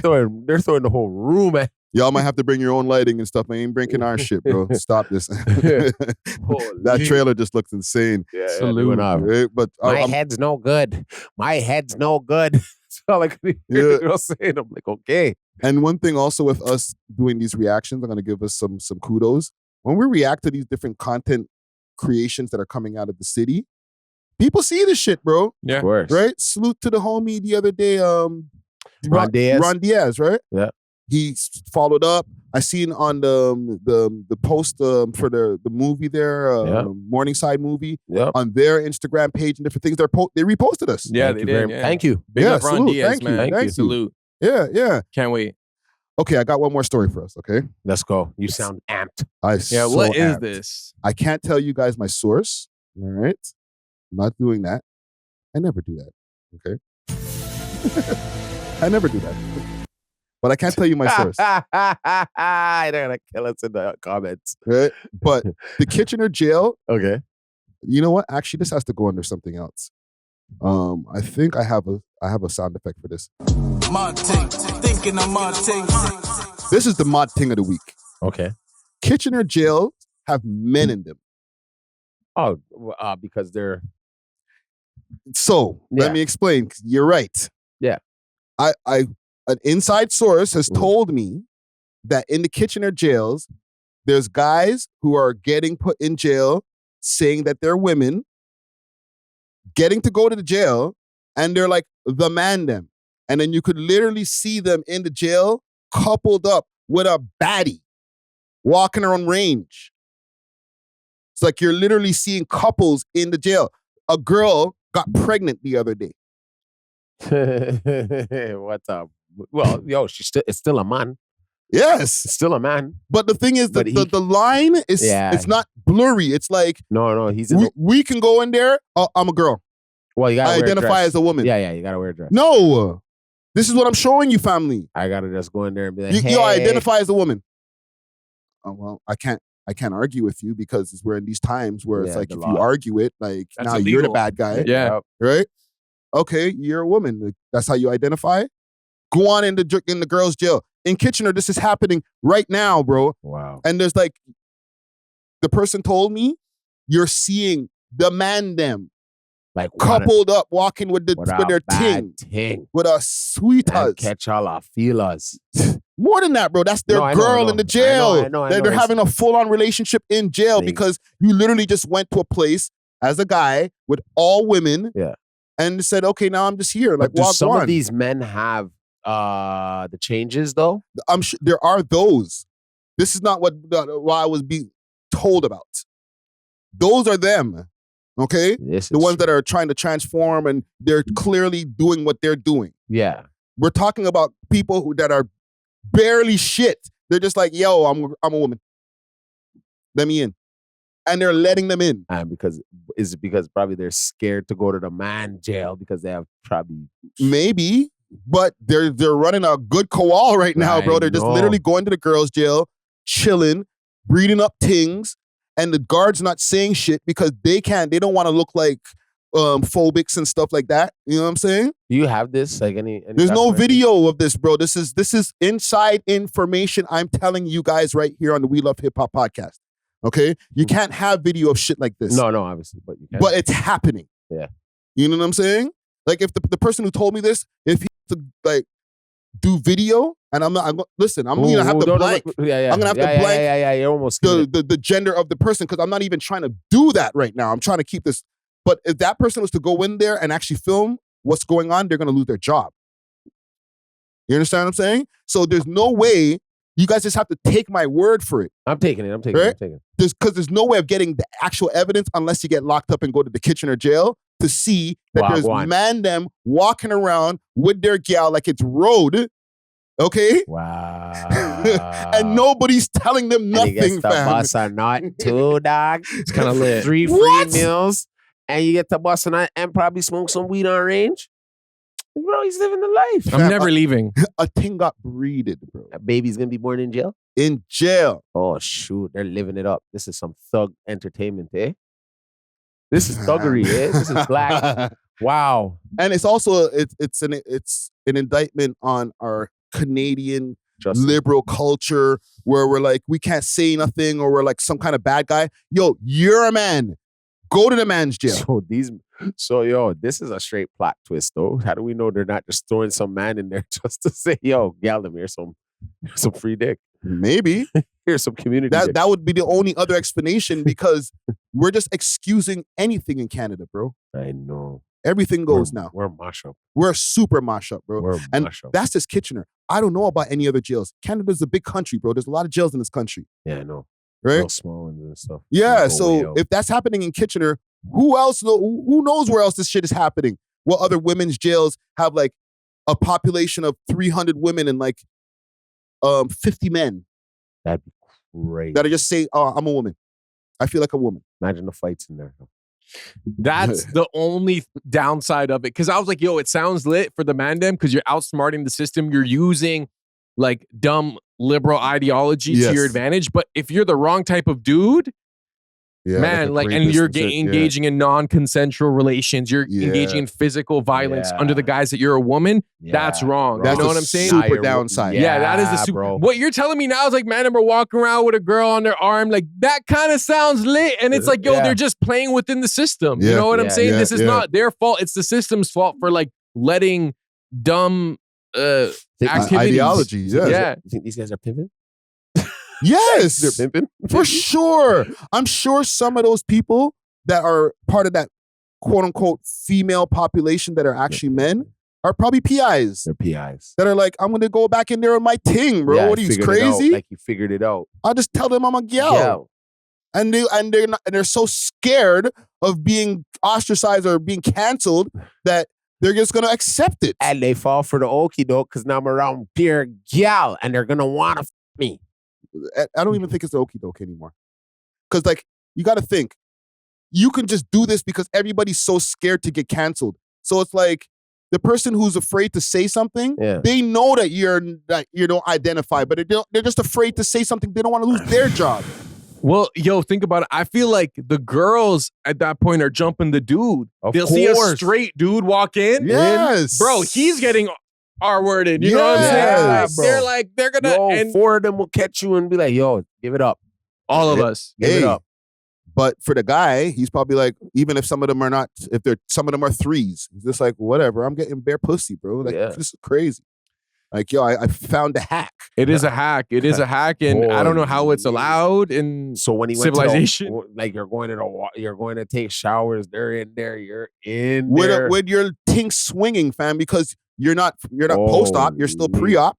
throwing the whole room at. Y'all might have to bring your own lighting and stuff. I ain't bringing our shit, bro. Stop this. That trailer just looks insane. Yeah, salute. Right? But my head's no good. My head's no good. That's all I could hear the girl saying. I'm like, okay. And one thing also with us doing these reactions, I'm gonna give us some kudos. When we react to these different content creations that are coming out of the city, people see this shit, bro. Yeah, of course. Right? Salute to the homie the other day, Ron Diaz. Ron Diaz, right? Yeah. He followed up. I seen on the post for the movie there, Morningside movie, on their Instagram page and different things. They reposted us. Yeah, they did. Thank you. Big up Ron salute. Diaz, Thank man. you. Thank you. Salute. Yeah. Can't wait. Okay, I got one more story for us, okay? Let's go. You sound amped. What is this? I can't tell you guys my source, all right? I'm not doing that. I never do that, okay? I never do that. But I can't tell you my source. They're going to kill us in the comments. Right? But the Kitchener jail, okay. You know what? Actually, this has to go under something else. I think I have a sound effect for this. Mod ting. Thinking of mod ting. This is the mod ting of the week. Okay. Kitchener jail have men in them. Oh, because they're... So, let me explain. You're right. Yeah. An inside source has told me that in the Kitchener jails, there's guys who are getting put in jail saying that they're women, getting to go to the jail, and they're like the man them. And then you could literally see them in the jail coupled up with a baddie walking around range. It's like you're literally seeing couples in the jail. A girl got pregnant the other day. What's up? Well, it's still a man. Yes. It's still a man. But the thing is, the line is it's not blurry. It's like no. We can go in there. Oh, I'm a girl. Well, you gotta I identify as a woman. Yeah, you gotta wear a dress. No, this is what I'm showing you, family. I gotta just go in there and be like, hey. I identify as a woman. Well, I can't argue with you because we're in these times where it's like if you argue it, like that's now illegal. You're the bad guy. Yeah. Right? Okay, you're a woman. Like, that's how you identify. Go on in the girls' jail. In Kitchener, this is happening right now, bro. Wow. And there's like, the person told me, you're seeing the man them. Like coupled up, walking with their ting. With a sweetheart. Catch all our feelers. More than that, bro. That's their girl in the jail. I know. They're having a full-on relationship in jail because you literally just went to a place as a guy with all women and said, okay, now I'm just here. Like, but do some of these men have the changes, though? I'm sure there are those. This is not what I was being told about. Those are them. Okay? The ones that are trying to transform and they're clearly doing what they're doing. Yeah. We're talking about people that are barely shit. They're just like, yo, I'm a woman. Let me in. And they're letting them in. And because probably they're scared to go to the man jail because they have probably... Maybe, but they're running a good koal right now, bro. They're just literally going to the girls' jail, chilling, breeding up things, and the guards not saying shit because they don't want to look like phobics and stuff like that. You know what I'm saying? Do you have this? Like any There's no video of this, bro. This is inside information I'm telling you guys right here on the We Love Hip Hop podcast. Okay? You can't have video of shit like this. No, obviously, but you can. But it's happening. Yeah. You know what I'm saying? Like if the person who told me this, if he to like do video, and I'm gonna have to blank. I'm gonna have to blank. Yeah. You're almost the gender of the person because I'm not even trying to do that right now. I'm trying to keep this. But if that person was to go in there and actually film what's going on, they're gonna lose their job. You understand what I'm saying? So there's no way. You guys just have to take my word for it. I'm taking it. Right? There's no way of getting the actual evidence unless you get locked up and go to the Kitchener jail to see that there's man them walking around with their gal like it's road. Okay? Wow. And nobody's telling them nothing, and you get to fam. bust a nut, too, dog. It's kind of lit. 3 free meals, and you get to bust a nut and probably smoke some weed on range. Bro, he's living the life. I'm never leaving. A thing got breeded, bro. A baby's gonna be born in jail? In jail. Oh, shoot. They're living it up. This is some thug entertainment, eh? This is thuggery, eh? This is black. Wow. And it's also it's an indictment on our Canadian liberal culture where we're like, we can't say nothing or we're like some kind of bad guy. Yo, you're a man. Go to the man's jail. So, this is a straight plot twist, though. How do we know they're not just throwing some man in there just to say, yo, gal, here's some free dick? Maybe. Here's some community dick. That would be the only other explanation because we're just excusing anything in Canada, bro. I know. Everything goes now. We're mash up. We're super mash up, bro. That's just Kitchener. I don't know about any other jails. Canada's a big country, bro. There's a lot of jails in this country. Yeah, I know. Right? Real small ones and stuff. Yeah, so if that's happening in Kitchener, who knows where else this shit is happening? What other women's jails have like a population of 300 women and like 50 men? That'd be crazy. That are just saying, oh, I'm a woman. I feel like a woman. Imagine the fights in there. That's the only downside of it. Because I was like, yo, it sounds lit for the mandem because you're outsmarting the system. You're using like dumb liberal ideology to your advantage. But if you're the wrong type of dude, man, like, and you're engaging in non-consensual relations, you're engaging in physical violence under the guise that you're a woman, that's wrong. That's you know what I'm saying? Super downside. Yeah, that is the super. Bro. What you're telling me now is like, man, we're walking around with a girl on their arm. Like, that kind of sounds lit. And it's like, yo, they're just playing within the system. You know what I'm saying? This is not their fault. It's the system's fault for like letting dumb activities. Ideology, yeah. You think these guys are pimping? Yes, they're pimping for sure. I'm sure some of those people that are part of that quote unquote female population that are actually men are probably PIs. They're PIs that are like, I'm gonna go back in there with my ting, bro. What are you, crazy? Like you figured it out. I'll just tell them I'm a gal. And they're so scared of being ostracized or being canceled that they're just gonna accept it. And they fall for the okie doke because now I'm around pure gal and they're gonna wanna me. I don't even think it's the okie doke anymore. Because, like, you got to think, you can just do this because everybody's so scared to get canceled. So it's like the person who's afraid to say something, they know that you don't identify, but they're just afraid to say something. They don't want to lose their job. Well, yo, think about it. I feel like the girls at that point are jumping the dude. They'll see a straight dude walk in. Yes. Bro, he's getting R-worded. You know what I'm saying? Like, they're gonna. And 4 of them will catch you and be like, yo, give it up. All of us. Give it up. But for the guy, he's probably like, even if some of them are not, some of them are 3s, he's just like, whatever, I'm getting bare pussy, bro. Like, this is crazy. Like, yo, I found a hack. It is a hack. It is a hack, and I don't know how it's allowed in civilization. Like you're going to take showers. They're in there. You're in there with your ting swinging, fam, because you're not post-op. You're still pre-op.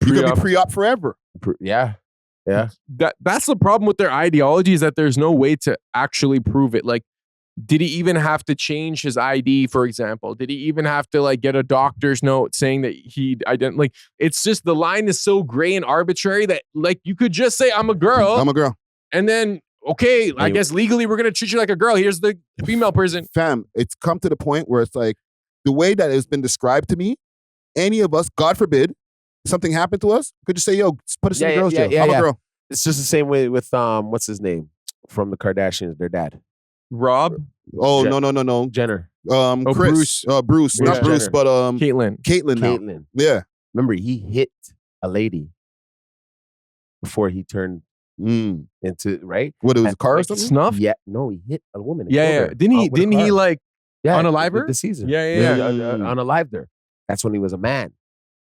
You're gonna be pre-op forever. Yeah. That's the problem with their ideology is that there's no way to actually prove it. Like, did he even have to change his ID, for example? Did he even have to like get a doctor's note saying that like, it's just the line is so gray and arbitrary that like you could just say, I'm a girl. I'm a girl. And then, okay, I guess legally we're going to treat you like a girl. Here's the female prison. Fam, it's come to the point where it's like the way that it's been described to me, any of us, God forbid, something happened to us, could just say, yo, put us in the girl's jail. I'm a girl. It's just the same way with, what's his name? From the Kardashians, their dad. Rob? Oh, no. Jenner. Chris. Bruce. Not Bruce, Jenner. but Caitlyn now. Caitlyn. Yeah. Remember, he hit a lady before he turned into, right? What, it was a car or something? Snuff? Yeah. No, he hit a woman. Yeah. Didn't he like unalive her? The season. Yeah. Unalived her. That's when he was a man.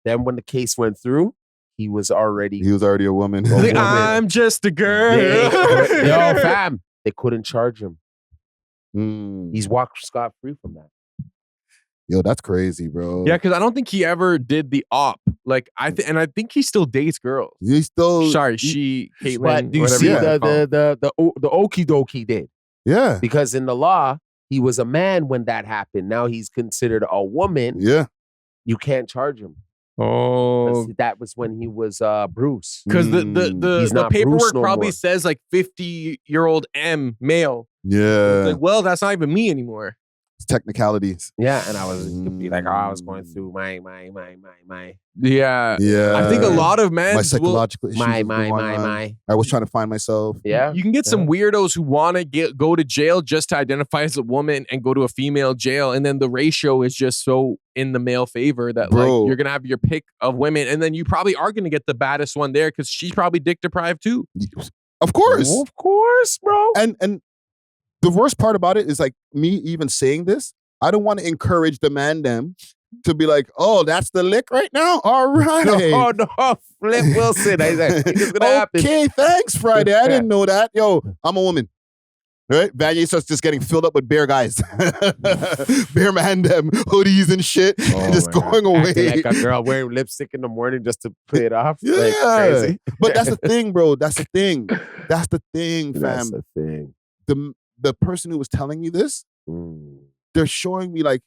Then when the case went through, he was already a woman. Like, I'm just a girl. Yo, fam. They couldn't charge him. He's walked scot-free from that. Yo, that's crazy, bro. Yeah, because I don't think he ever did the op. Like I think he still dates girls. He still. Sorry, Caitlyn. But do you see the okie dokie did? Yeah. Because in the law, he was a man when that happened. Now he's considered a woman. Yeah. You can't charge him. Oh, that was when he was Bruce. Because the paperwork probably says like 50-year-old M male. Yeah. It's like, well, that's not even me anymore. It's technicalities. Yeah, and I was be like, I was going through my. Yeah. Yeah. I think a lot of men my psychological issues. My. I was trying to find myself. Yeah. You can get some weirdos who want to go to jail just to identify as a woman and go to a female jail, and then the ratio is just so in the male favor that like you're gonna have your pick of women, and then you probably are gonna get the baddest one there because she's probably dick deprived too. Of course, bro. And the worst part about it is like me even saying this. I don't want to encourage the man them to be like, oh, that's the lick right now. All right. No, Flip Wilson. I think it's gonna happen. Okay, thanks, Friday. I didn't know that. Yo, I'm a woman. Right? Vanier starts just getting filled up with bare guys. Bare man them, hoodies and shit. Just going away. Acting like a girl wearing lipstick in the morning just to play it off. Yeah. Like crazy. But that's the thing, bro. That's the thing. That's the thing, fam. That's the thing. The person who was telling me this, they're showing me like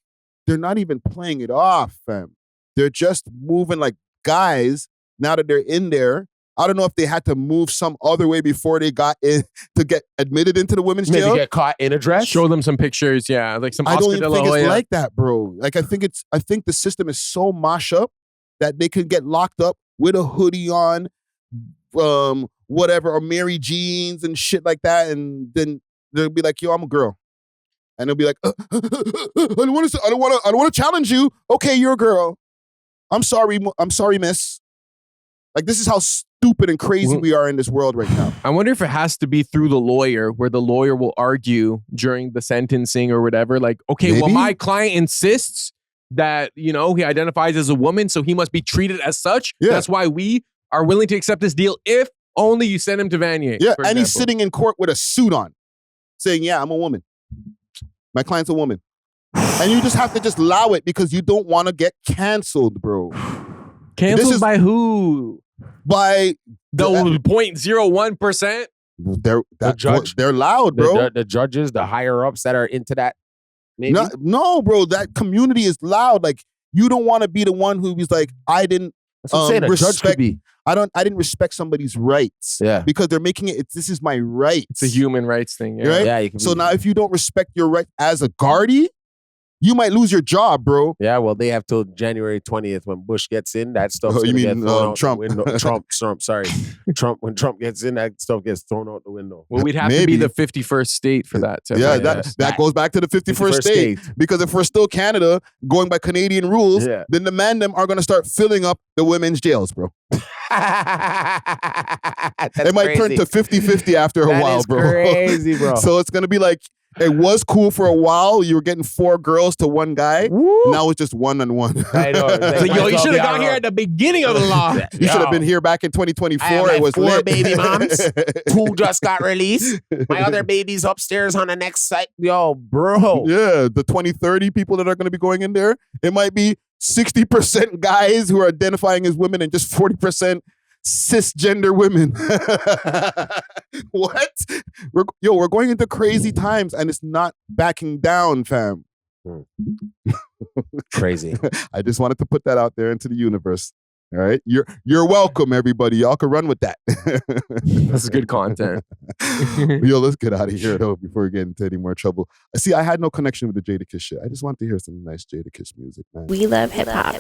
they're not even playing it off, fam. They're just moving like guys now that they're in there. I don't know if they had to move some other way before they got in to get admitted into the women's jail. Maybe get caught in a dress. Show them some pictures, yeah, like some. I Oscar don't even de la think it's Hoya. like that, bro. Like I think the system is so mash up that they could get locked up with a hoodie on, whatever, or Mary jeans and shit like that, and then they'll be like, "Yo, I'm a girl," and they'll be like, "I don't want to challenge you." Okay, you're a girl. I'm sorry, miss. Like this is how stupid and crazy we are in this world right now. I wonder if it has to be through the lawyer, where the lawyer will argue during the sentencing or whatever. Like, okay, well, my client insists that, you know, he identifies as a woman, so he must be treated as such. Yeah. That's why we are willing to accept this deal if only you send him to Vanier. Yeah, and he's sitting in court with a suit on, saying, yeah, I'm a woman. My client's a woman. And you just have to just allow it because you don't want to get canceled, bro. Canceled by who? By the 0.01%. They're loud, bro. The judges, the higher ups that are into that. Maybe? No, bro. That community is loud. Like you don't want to be the one who's like, I didn't respect. I didn't respect somebody's rights. Yeah, because they're making it. This is my right. It's a human rights thing. Yeah. Right? Yeah. So now, if you don't respect your right as a guardie, you might lose your job, bro. Yeah, well, they have till January 20th when Bush gets in. That stuff. Oh, you mean Trump? Trump. Sorry, Trump. When Trump gets in, that stuff gets thrown out the window. Well, we'd have to be the 51st state for that. Yeah, that goes back to the 51st state. Because if we're still Canada, going by Canadian rules, then the men them are going to start filling up the women's jails, bro. It might turn to 50-50 after a while, bro. Crazy, bro. So it's going to be like, it was cool for a while. You were getting 4 girls to 1 guy. Woo. Now it's just 1-on-1. I know. Like, yo, you should have got here at the beginning of the law. You should have been here back in 2024. It was 4 lit. baby moms. 2 just got released. My other baby's upstairs on the next site. Yo, bro. Yeah, the 20-30 people that are going to be going in there. It might be 60% guys who are identifying as women and just 40% cisgender women. What? We're going into crazy times and it's not backing down, fam. Crazy. I just wanted to put that out there into the universe. All right, you're welcome, everybody. Y'all can run with that. That's good content. Yo, let's get out of here though before we get into any more trouble. See, I had no connection with the Jadakiss shit. I just wanted to hear some nice Jadakiss music, man. We love hip hop.